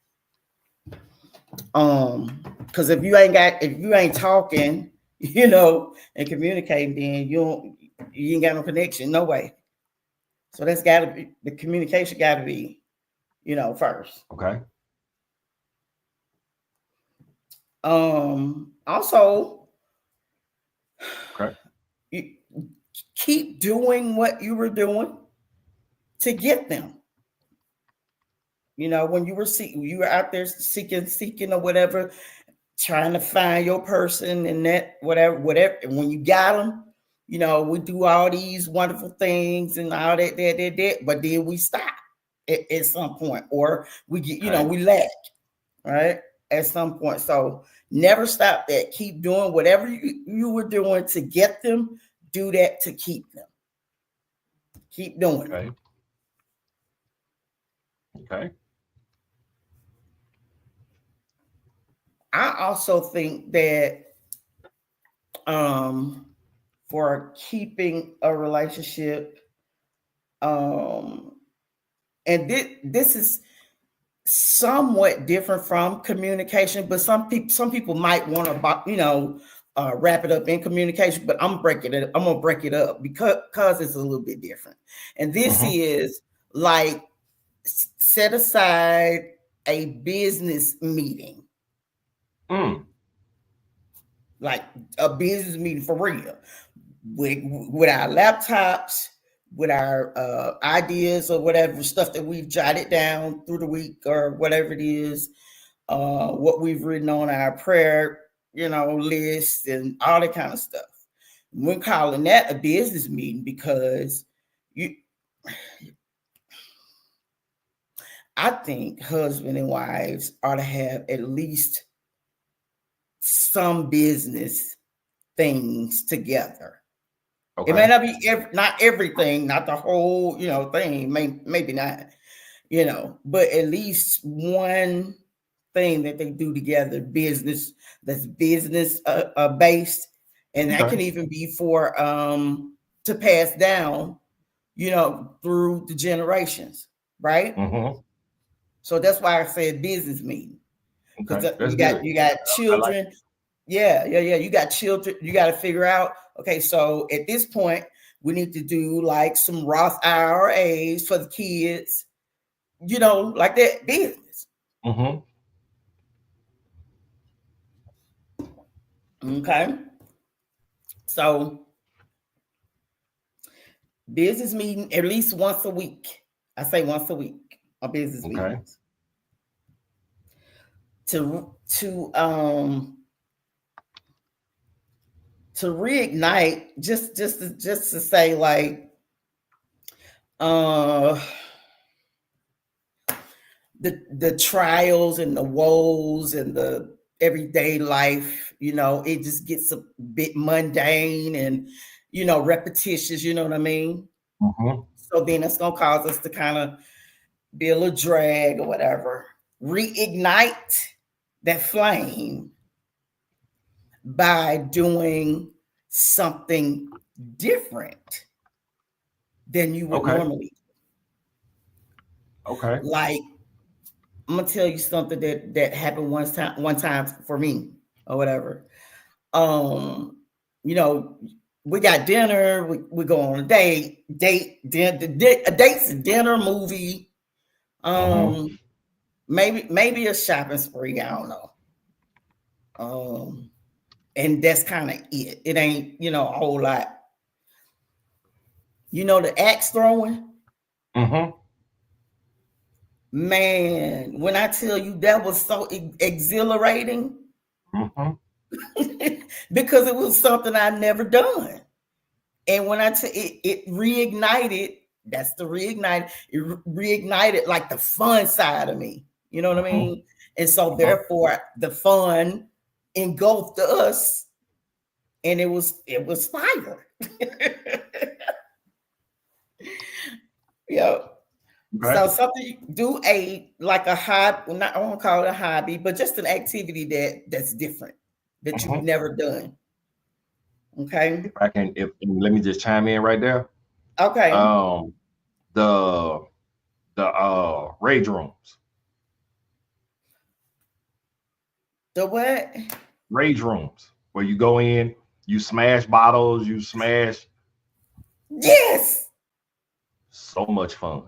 Because if you ain't talking, and communicating, then you ain't got no connection, no way. So that's gotta be the communication gotta be, first. Okay. Also, Okay. you keep doing what you were doing to get them. When you were out there seeking or whatever, trying to find your person and that whatever. And when you got them, we do all these wonderful things and all that. But then we stop at some point, or we get, we lack, right? At some point. So never stop that. Keep doing whatever you were doing to get them. Do that to keep them. Keep doing it. Okay. I also think that for keeping a relationship, and this is somewhat different from communication, but some people might want to wrap it up in communication, but I'm gonna break it up because it's a little bit different. And this is like set aside a business meeting. Like a business meeting for real, with our laptops, with our ideas or whatever stuff that we've jotted down through the week or whatever it is, what we've written on our prayer, list and all that kind of stuff. We're calling that a business meeting because I think husband and wives ought to have at least some business things together. Okay. It may not be not everything, not the whole, thing, maybe not, but at least one thing that they do together, business that's business based, and that can even be for to pass down, through the generations, right? So that's why I said business meeting, because you got children. Yeah. You got children. You got to figure out, okay, so at this point, we need to do like some Roth IRAs for the kids, like that business. Okay. So business meeting at least once a week. I say once a week, a business meetings. to reignite, just to say, like, uh the trials and the woes and the everyday life, it just gets a bit mundane and, repetitious, you know what I mean? Mm-hmm. So then that's gonna cause us to kind of be a little drag or whatever. Reignite that flame by doing something different than you would Okay. normally. Okay. Like, I'm gonna tell you something that happened one time for me or whatever. Um, you know, we got dinner, we go on a a date's a dinner, movie, Mm-hmm. maybe a shopping spree, I don't know. And that's kind of it. It ain't, a whole lot. The axe throwing, Mm-hmm. man, when I tell you that was so exhilarating Mm-hmm. because it was something I'd never done. And when it reignited, that's the reignite. It reignited like the fun side of me. You know what I Mm-hmm. mean? And so Mm-hmm. therefore the fun engulfed us, and it was fire. Yeah. Okay. So something you do, like a hobby, well, not, I won't call it a hobby, but just an activity that's different, that you've Mm-hmm. never done. Okay. If let me just chime in right there. Okay. Um, the rage rooms, The what? rage rooms, where you go in, you smash bottles, you smash. Yes. So much fun.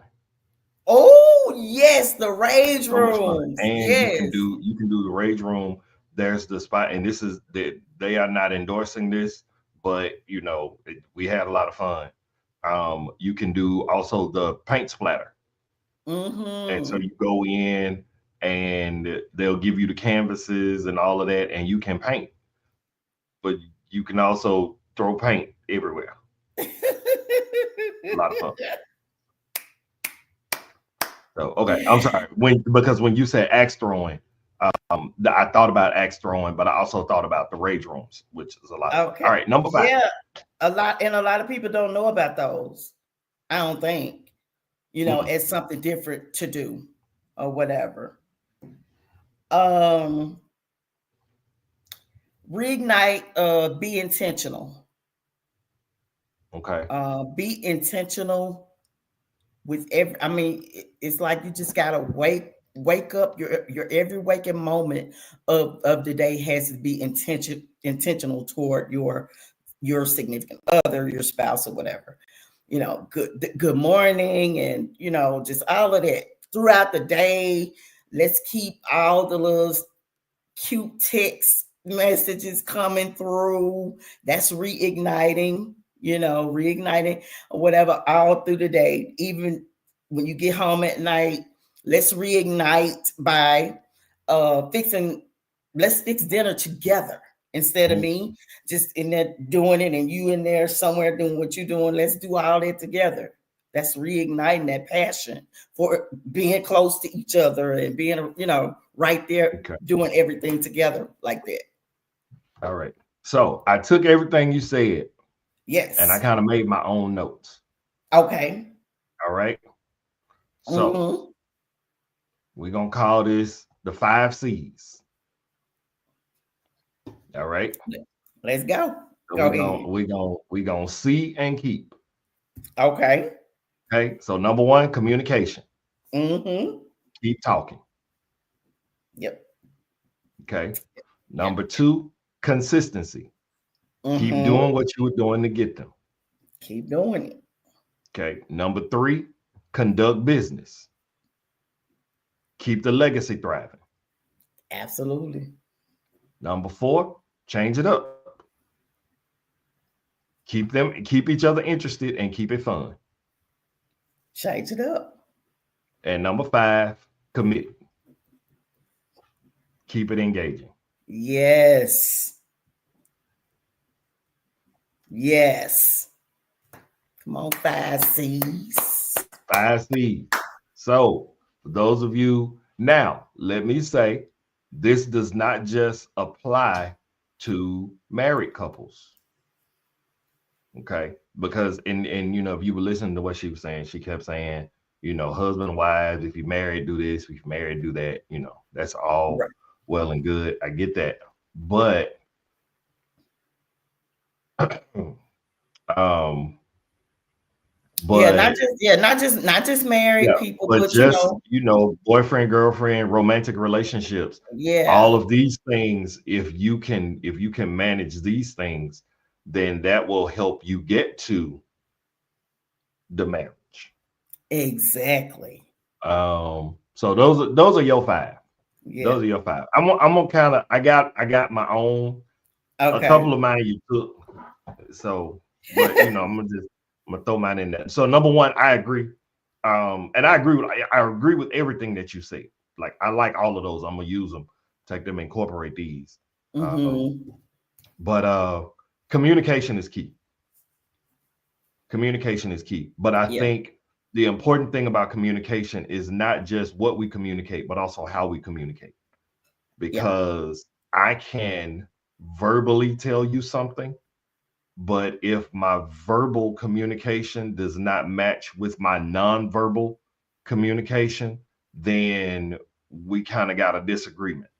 Oh, yes, the rage So much fun. rooms. And Yes. you can do the rage room. There's the spot, and this is that they are not endorsing this, but we had a lot of fun. You can do also the paint splatter. And so Mm-hmm. you go in and they'll give you the canvases and all of that, and you can paint, but you can also throw paint everywhere. A lot of fun. So okay, I'm sorry. Because when you said axe throwing, I thought about axe throwing, but I also thought about the rage rooms, which is a lot of fun. Okay. All right, number 5. Yeah. A lot of people don't know about those. I don't think, Mm-mm. as something different to do or whatever. Um, Reignite, be intentional. Okay. Be intentional with every, I mean, it's like you just gotta wake up. Your every waking moment of the day has to be intentional toward your significant other, your spouse, or whatever. Good morning, and just all of that throughout the day. Let's keep all the little cute text messages coming through. That's reigniting or whatever, all through the day. Even when you get home at night, let's reignite by fixing, let's fix dinner together instead of Mhm. me just in there doing it and you in there somewhere doing what you're doing. Let's do all that together. That's reigniting that passion for being close to each other and being, right there Okay. doing everything together like that. All right. So I took everything you said and I Yes. kind of made my own notes. Okay. All right. So Mm-hmm. we're gonna call this the 5 C's. All right. Let's go. So Go ahead. we gonna see and keep. Okay. Okay. So number 1, communication. Mm-hmm. Keep talking. Yep. Okay. Yep. Number 2, consistency. Keep Mm-hmm. doing what you were doing to get them. Keep doing it. Okay. Number 3, conduct business. Keep the legacy thriving. Absolutely. Number 4, change it up. Keep each other interested and keep it fun. Change it up. And number 5, commit. Keep it engaging. Yes. Yes. Come on, 5Cs. 5 C's. So, for those of you, now, let me say, this does not just apply to married couples. Okay. Because, and you know, if you were listening to what she was saying, she kept saying, you know, husband and wives, if you're married, do this, if you're married, do that. You know, that's all Right. well and good. I get that. But, um, Yeah, but not just married yeah, people, but but just, you know, boyfriend, girlfriend, romantic relationships, yeah, all of these things, if you can manage these things, then that will help you get to the marriage. exactly. So those are your five. Yeah. Those are your five. I'm gonna kind of I got my own, a Okay. couple of mine you took. So, but you know, I'm gonna throw mine in there. So number one, I agree. And I agree with everything that you say. Like I like all of those. I'm gonna use them, take them, incorporate these. Mm-hmm. But communication is key. Communication is key. But I Yeah. think the important thing about communication is not just what we communicate, but also how we communicate. Yeah. Because I can verbally tell you something, but if my verbal communication does not match with my nonverbal communication, then we kind of got a disagreement,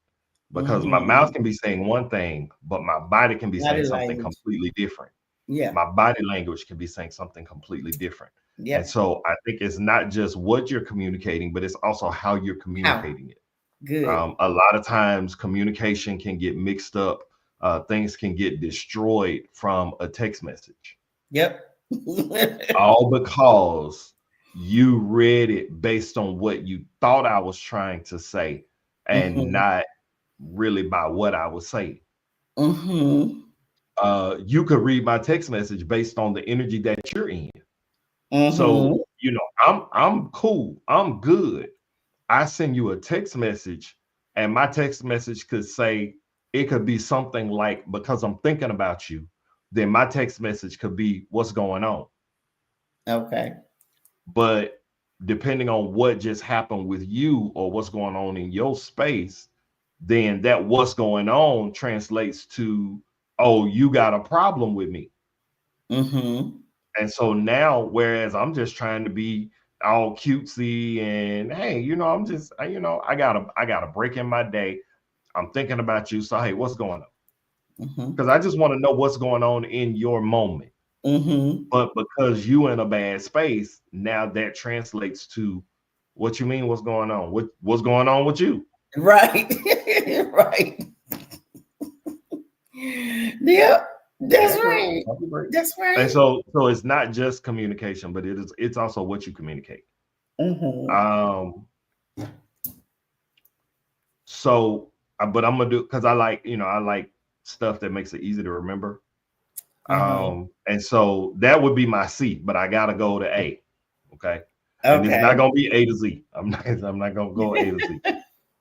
because my mouth Mm-hmm. can be saying one thing, but my body can be saying Body something language. completely different. Yeah. My body language can be saying something completely different. And Yep. so I think it's not just what you're communicating, but it's also how you're How? communicating it. Good. A lot of times communication can get mixed up. Things can get destroyed from a text message, Yep. all because you read it based on what you thought I was trying to say and Mm-hmm. not really by what I was saying. Mm-hmm. You could read my text message based on the energy that you're in. Mm-hmm. So, you know, I'm cool. I'm good. I send you a text message, and my text message could say, it could be something like, because I'm thinking about you, then my text message could be, what's going on? Okay. But depending on what just happened with you or what's going on in your space, then that what's going on translates to, oh, you got a problem with me. Mm-hmm. And so now, whereas I'm just trying to be all cutesy and hey, you know, I got a break in my day. I'm thinking about you. So hey, what's going on? Mm-hmm. Because I just want to know what's going on in your moment. Mm-hmm. But because you in a bad space, now that translates to, what you mean, what's going on? What's going on with you? Right. Right. Yep. That's Yeah, girl. right. Pump your brakes. That's And right. so it's not just communication, but it's also what you communicate. Mm-hmm. Um, So, but I'm gonna do, because I like stuff that makes it easy to remember. Uh-huh. And so that would be my C, but I gotta go to A. Okay. And it's not Okay. gonna be A to Z. I'm not gonna go A to Z.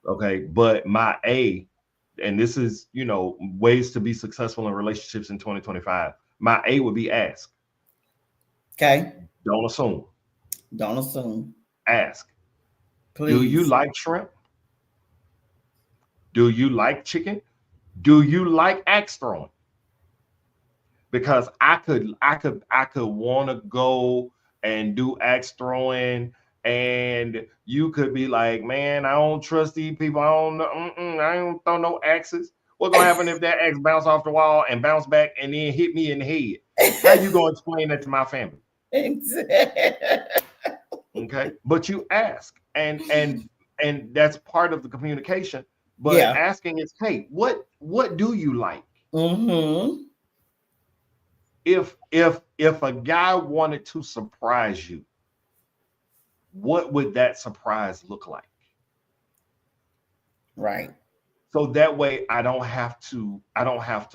Okay. But my A, and this is, ways to be successful in relationships in 2025. My A would be ask. Okay. Don't assume. Don't assume. Ask. Do you Please. like shrimp? Do you like chicken? Do you like axe throwing? Because I could want to go and do axe throwing, and you could be like, man, I don't trust these people. I don't throw no axes. What's gonna happen if that axe bounce off the wall and bounce back and then hit me in the head? How you gonna explain that to my family? Exactly. Okay, but you ask, and that's part of the communication. But Yeah. asking is, hey, what do you like? Mm-hmm. If a guy wanted to surprise you, what would that surprise look like? Right. So that way I don't have to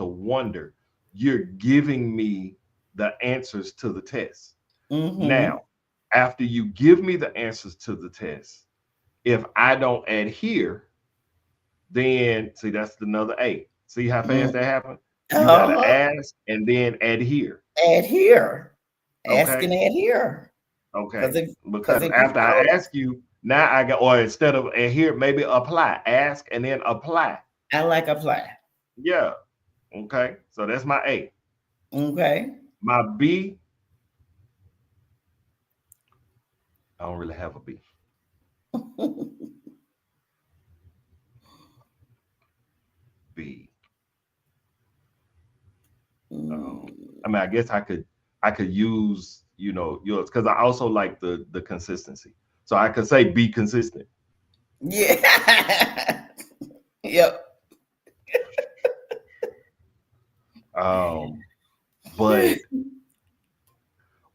wonder. You're giving me the answers to the test. Mm-hmm. Now, after you give me the answers to the test, if I don't adhere, Then see that's another A. See how fast that happened? You gotta Uh-huh. ask and then adhere. Adhere. Ask and Okay. adhere. Okay. Because Because if you after I don't, ask you, now I got, or instead of adhere, maybe apply. Ask and then apply. I like apply. Yeah. Okay. So that's my A. Okay. My B, I don't really have a B. B. I mean, I guess I could use, you know, yours because I also like the consistency. So I could say be consistent. Yeah. Yep. Um, but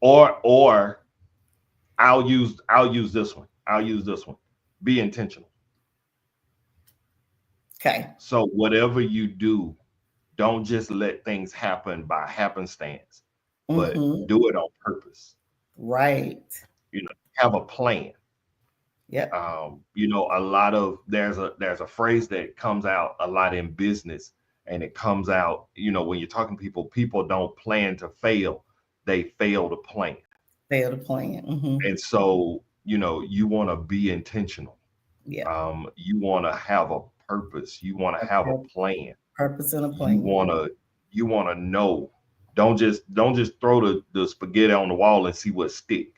or I'll use this one. I'll use this one. Be intentional. Okay. So whatever you do, don't just let things happen by happenstance, but Mm-hmm. do it on purpose. Right. You know, have a plan. Yep. You know, a lot of there's a phrase that comes out a lot in business, and it comes out, you know, when you're talking to people, people don't plan to fail, they fail to plan. Fail to plan. Mm-hmm. And so, you know, you want to be intentional. Yeah. You want to have a purpose. You want to A have a plan. purpose and a You plan. want to you want to know. Don't just throw the spaghetti on the wall and see what stick.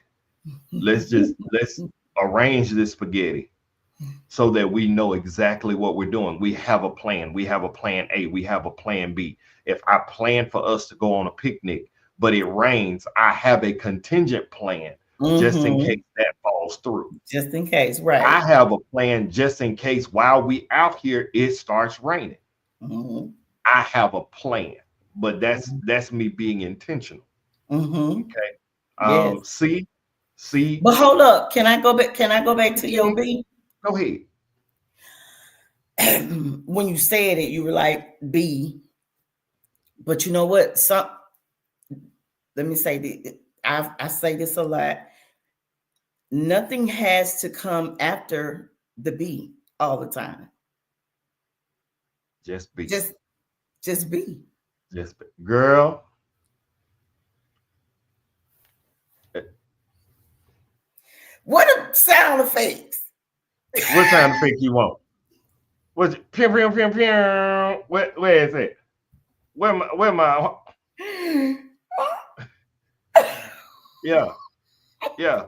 Let's arrange this spaghetti so that we know exactly what we're doing. We have a plan. We have a plan A. We have a plan B. If I plan for us to go on a picnic, but it rains, I have a contingent plan just in Mm-hmm. case that falls through. Just in case. I Right. have a plan just in case while we out here it starts raining. Mm-hmm. I have a plan, but that's me being intentional. Mm-hmm. Okay. Yes. C, C. But hold up. Can I go back? Can I go back to your B? Go ahead. When you said it, you were like B. But you know what? Let me say this. I say this a lot. Nothing has to come after the B all the time. Just be. Just just be. Just be. Girl. What a sound effects. What sound effect you want? What's it? Pew, pew, pew, pew. Where is it? Where my yeah, yeah,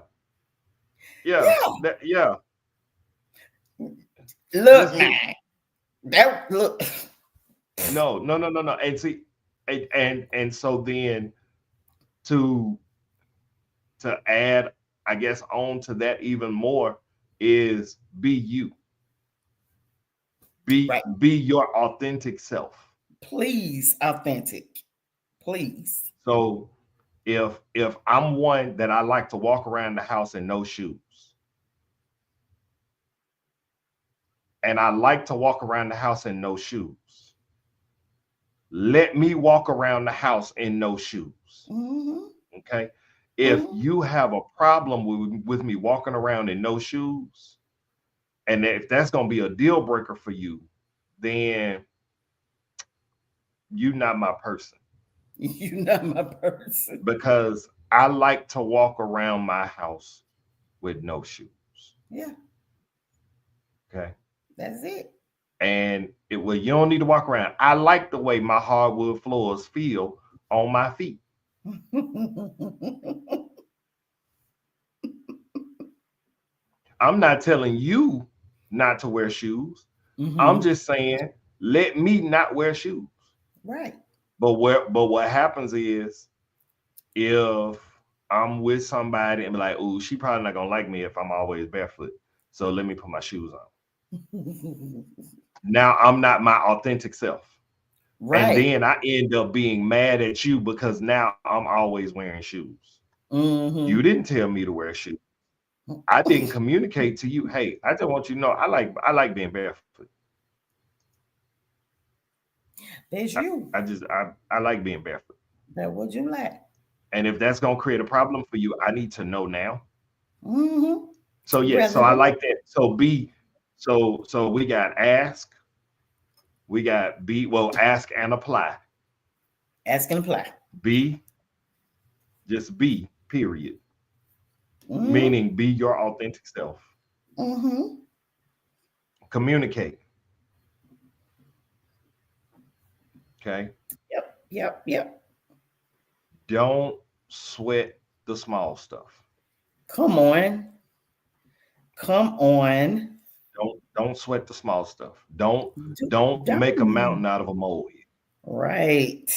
yeah, Yeah. yeah. Look Just now. be. That look. No. And see, and so then to add, I guess, on to that even more is be you. Right. Be your authentic self. Please, authentic. Please. So if I'm one that I like to walk around the house in no shoes, and I like to walk around the house in no shoes, let me walk around the house in no shoes. Mm-hmm. Okay. If Mm-hmm. you have a problem with me walking around in no shoes, and if that's going to be a deal breaker for you, then you're not my person. You're not my person. Because I like to walk around my house with no shoes. Yeah, Okay. that's it. And well, you don't need to walk around. I like the way my hardwood floors feel on my feet. I'm not telling you not to wear shoes. I'm Mm-hmm. just saying, let me not wear shoes. Right. But what happens is if I'm with somebody and be like, oh, she probably not gonna like me if I'm always barefoot. So let me put my shoes on. Now I'm not my authentic self. And Right. then I end up being mad at you because now I'm always wearing shoes. You Mm-hmm. didn't tell me to wear shoes. I didn't communicate to you, hey, I just want you to know I like being barefoot. There's you. I like being barefoot. That what you like. And if that's gonna create a problem for you, I need to know now. Mm-hmm. So yes, so Rather I than like that. So we got ask, We got B. Well, ask and apply. Ask and apply. B. Just be. Period. Mm-hmm. Meaning, be your authentic self. Mm-hmm. Communicate. Okay. Yep. Yep. Yep. Don't sweat the small stuff. Come on. Come on. Don't sweat the small stuff. Don't make a Don't. mountain out of a molehill. Right.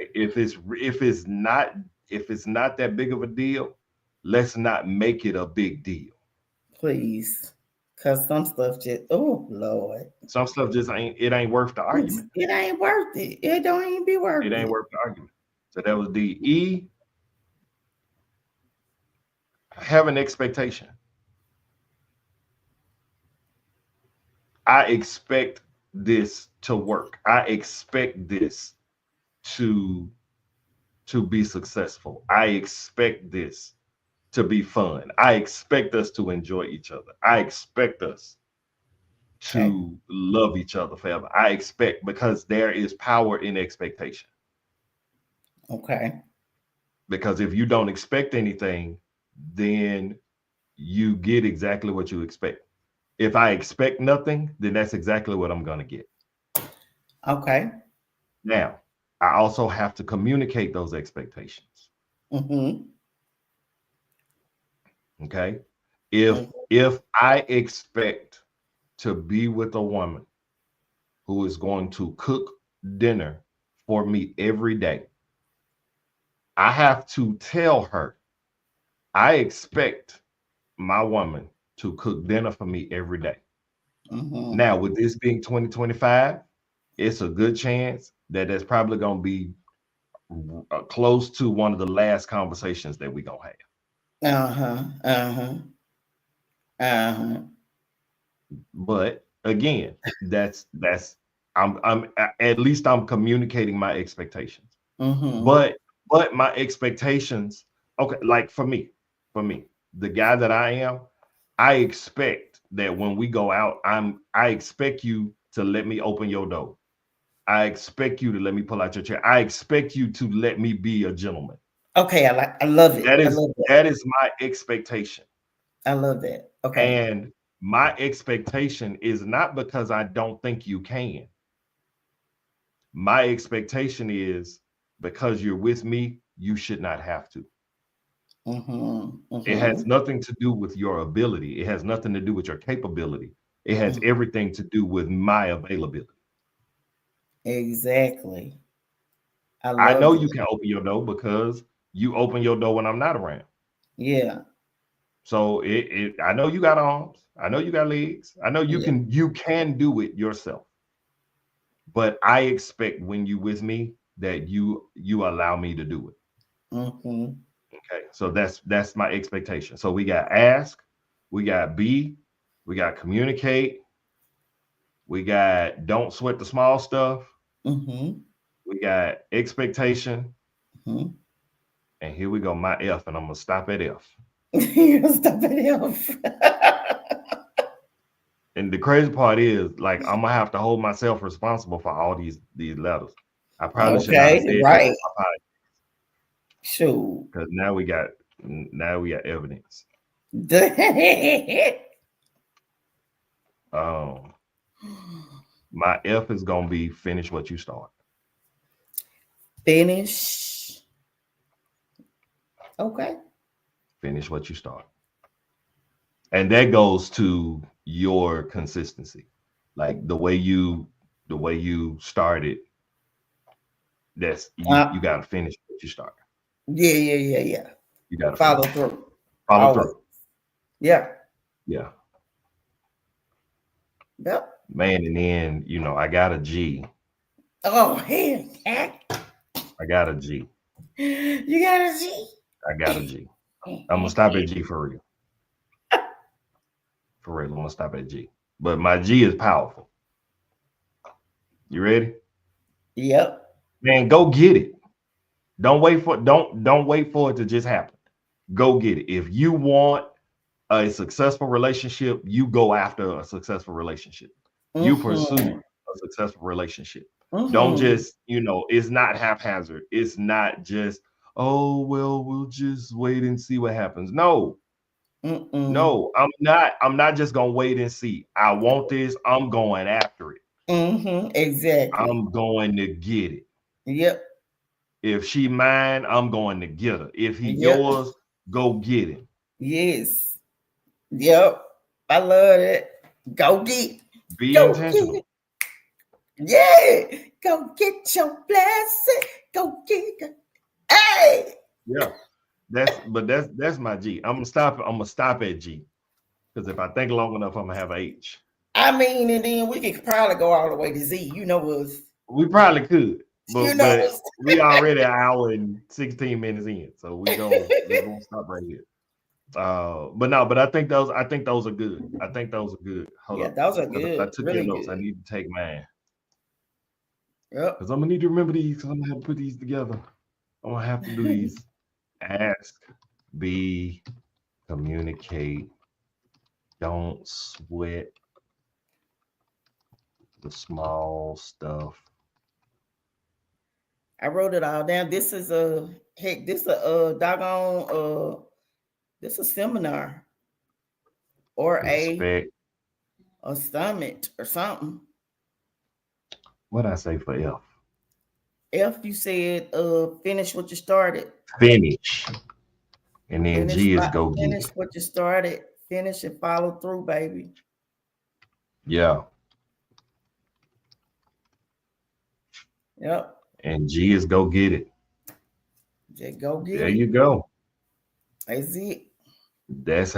Okay? If it's not that big of a deal, let's not make it a big deal. Please. Cause some stuff just, oh Lord. Some stuff just ain't worth the argument. It ain't worth it. It don't even be worth It ain't it. worth the argument. So that was D. E. Have an expectation. I expect this to work. I expect this to be successful. I expect this to be fun. I expect us to enjoy each other. I expect us Okay. to love each other forever. I expect, because there is power in expectation. Okay. Because if you don't expect anything, then you get exactly what you expect. If I expect nothing, then that's exactly what I'm going to get. Okay. Now, I also have to communicate those expectations. Mm-hmm. Okay. If I expect to be with a woman who is going to cook dinner for me every day, I have to tell her, I expect my woman to cook dinner for me every day. Mm-hmm. Now, with this being 2025, it's a good chance that that's probably going to be close to one of the last conversations that we're going to have. Uh-huh. Uh-huh. Uh-huh. But again, that's I'm at least I'm communicating my expectations. Mm-hmm. But my expectations, okay, like for me, the guy that I am, I expect that when we go out, I expect you to let me open your door. I expect you to let me pull out your chair. I expect you to let me be a gentleman. Okay, I love it. That I is love that. that is my expectation. I love that. Okay. And my expectation is not because I don't think you can. My expectation is because you're with me, you should not have to. Mm-hmm. It Mm-hmm. has nothing to do with your ability. It has nothing to do with your capability. It has Mm-hmm. everything to do with my availability. Exactly. I I love know you it. can open your door because you open your door when I'm not around. Yeah. So I know you got arms. I know you got legs. I know Yeah. you can do it yourself. But I expect when you with me that you allow me to do it. Mm-hmm. Okay. So that's my expectation. So we got ask, we got be, we got communicate, we got don't sweat the small stuff, Mm-hmm. we got expectation, Mm-hmm. and here we go, my F, and I'm gonna stop at F. You gonna stop it off. And the crazy part is, like, I'm gonna have to hold myself responsible for all these letters. I probably should not have Okay, said that right. Sure. because now we got evidence. Um, my F is gonna be finish what you start. Finish. Okay. Finish what you start. And that goes to your consistency. Like the way you started, that's you Uh, gotta finish what you start. yeah, yeah, yeah, yeah. You gotta Follow finish. through. Follow Always. through. Yeah. Yeah. Yep. Man, and then I got a G. Oh, hey, heck. I got a G. You got to see. I got a G. I'm gonna stop at G for real. For real, I'm gonna stop at G. But my G is powerful. You ready? Yep. Man, go get it. Don't wait for it to just happen. Go get it. If you want a successful relationship, you go after a successful relationship. You Mm-hmm. pursue a successful relationship. Mm-hmm. Don't just, it's not haphazard. It's not just, oh, well, we'll just wait and see what happens. No, no, I'm not just gonna wait and see. I want this, I'm going after it. Exactly. I'm going to get it. Yep. If she mine, I'm going to get her. If he Yep. yours, go get him. Yes. Yep. I love it. Go get. Be Go intentional. get it. Yeah. Go get your blessing. Go get it. Hey. Yeah. That's my G. I'm gonna stop at G. Because if I think long enough, I'm gonna have an H. I mean, and then we could probably go all the way to Z. You know us. We probably could. But us. we already an hour and 16 minutes in. So we're gonna stop right here. But I think those are good. I think those are good. Hold up. Those are good. I took really your notes. good. I need to take mine. Yep. Because I'm gonna need to remember these, because I'm gonna have to put these together. I'm gonna have to do these. Ask, be, communicate, don't sweat the small stuff. I wrote it all down. This is a doggone this a seminar or Respect. a summit or something. What'd I say for F? F, you said finish what you started. Finish. And then G is go get finish what you started. Finish and follow through, baby. Yeah. Yep. And G is go get it. Just go get it. There you go. That's it. That's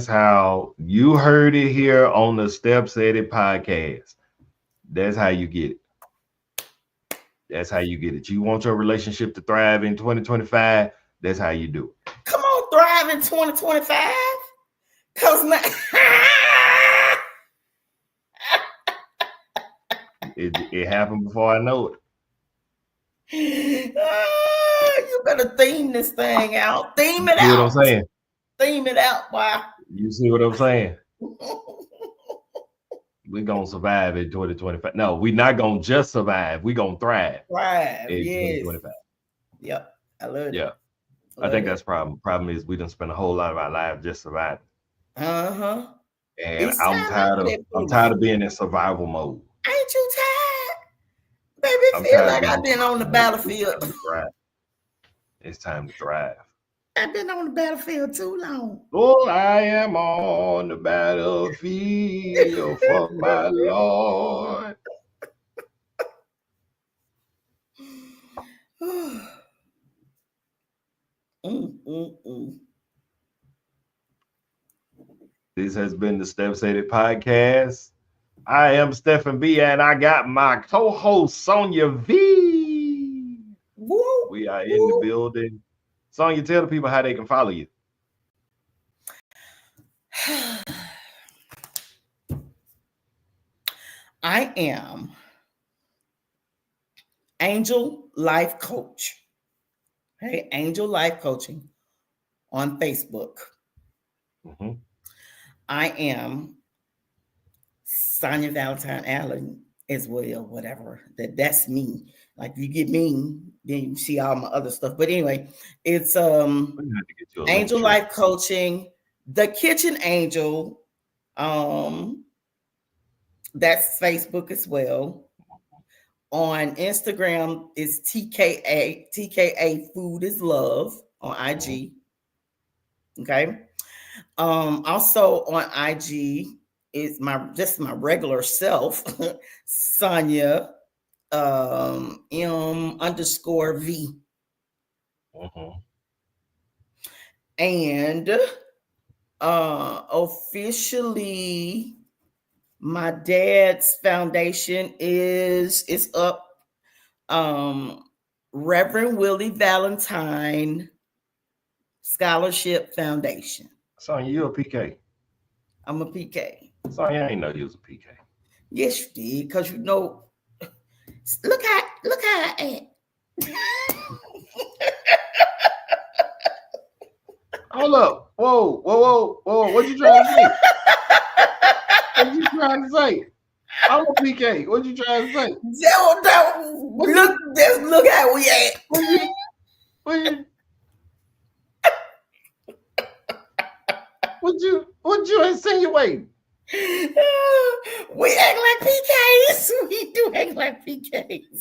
how you heard it here on the Steps Edit podcast. That's how you get it. That's how you get it. You want your relationship to thrive in 2025? That's how you do it. Come on, thrive in 2025. Cause now it happened before I know it. You better theme this thing out. Theme it out. See what I'm saying? Theme it out, boy. You see what I'm saying? We're gonna survive in 2025. No, we're not gonna just survive. We're gonna thrive. Thrive, in yes. 2025. Yep. I love it. Yeah. I think that's problem. Problem is we done spend a whole lot of our lives just surviving. Uh-huh. And I'm tired of being in survival mode. Ain't you tired? Baby, it feel like I've been on the battlefield. It's time to thrive. I've been on the battlefield too long. Oh, I am on the battlefield for my Lord. This has been the Steps Edit podcast. I am Stephen B, and I got my co-host Sonia V. Woo, we are in the building. Sonia, tell the people how they can follow you. I am Angel Life Coach. Hey, Angel Life Coaching on Facebook. Mm-hmm. I am Sonia Valentine Allen as well, whatever. That's me. Like if you get me, then you see all my other stuff. But anyway, it's Angel Life Coaching, The Kitchen Angel. That's Facebook as well. On Instagram is TKA Food is Love on IG. Okay. Also on IG is my regular self, Sonia M_V. And officially my dad's foundation is up. Reverend Willie Valentine Scholarship Foundation. Sonia, you a PK? I'm a PK. Sonia, I ain't know you was a PK. Yes, you did, because you know. Look how I am. Hold up! Whoa! What you trying to say? What you trying to say? I'm a PK. What you trying to say? Look how we at. What you insinuating? We act like PKs. We do act like PKs.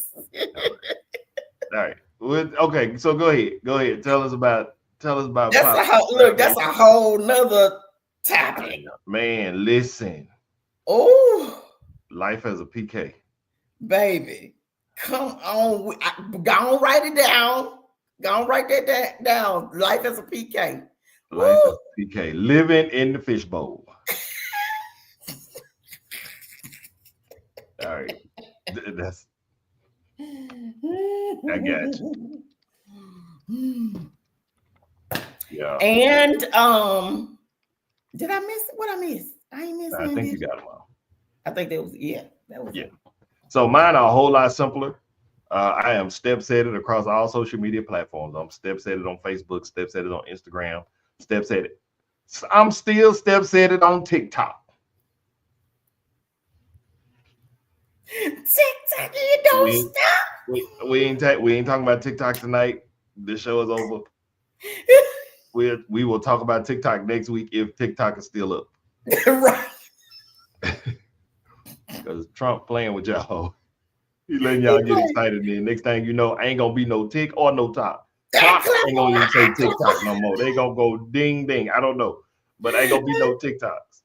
All right. Okay, so go ahead. Tell us about that's a whole nother topic. Man, listen. Oh, Life as a PK. Baby. Come on. Go on, write it down. Go on, write that down. Life as a PK. Life as a PK. Living in the fishbowl. All right. That's I got you. Yeah. And did I miss what I missed? I ain't missed. I think you got them all. I think that was it. So mine are a whole lot simpler. I am Stepsetted across all social media platforms. I'm Stepsetted on Facebook, Stepsetted on Instagram, Stepsetted. I'm still Stepsetted on TikTok. TikTok, you don't stop. We ain't talking about TikTok tonight. This show is over. We will talk about TikTok next week if TikTok is still up. Right. Because Trump playing with y'all. He's letting y'all get excited. Then next thing you know, ain't gonna be no tick or no top. Top ain't gonna even say TikTok no more. They gonna go ding ding. I don't know, but ain't gonna be no TikToks.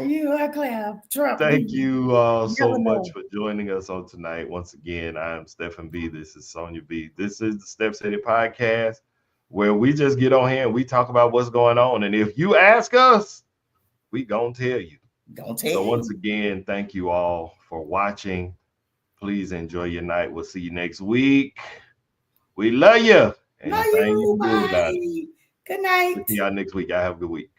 You are clear. Trump. Thank you all so much for joining us on tonight. Once again, I am Stephen B. This is Sonia B. This is the Stepsetted Podcast, where we just get on here and we talk about what's going on. And if you ask us, we gonna tell you. So once again, thank you all for watching. Please enjoy your night. We'll see you next week. We love you. Love you. Bye. Good night. See y'all next week. Y'all have a good week.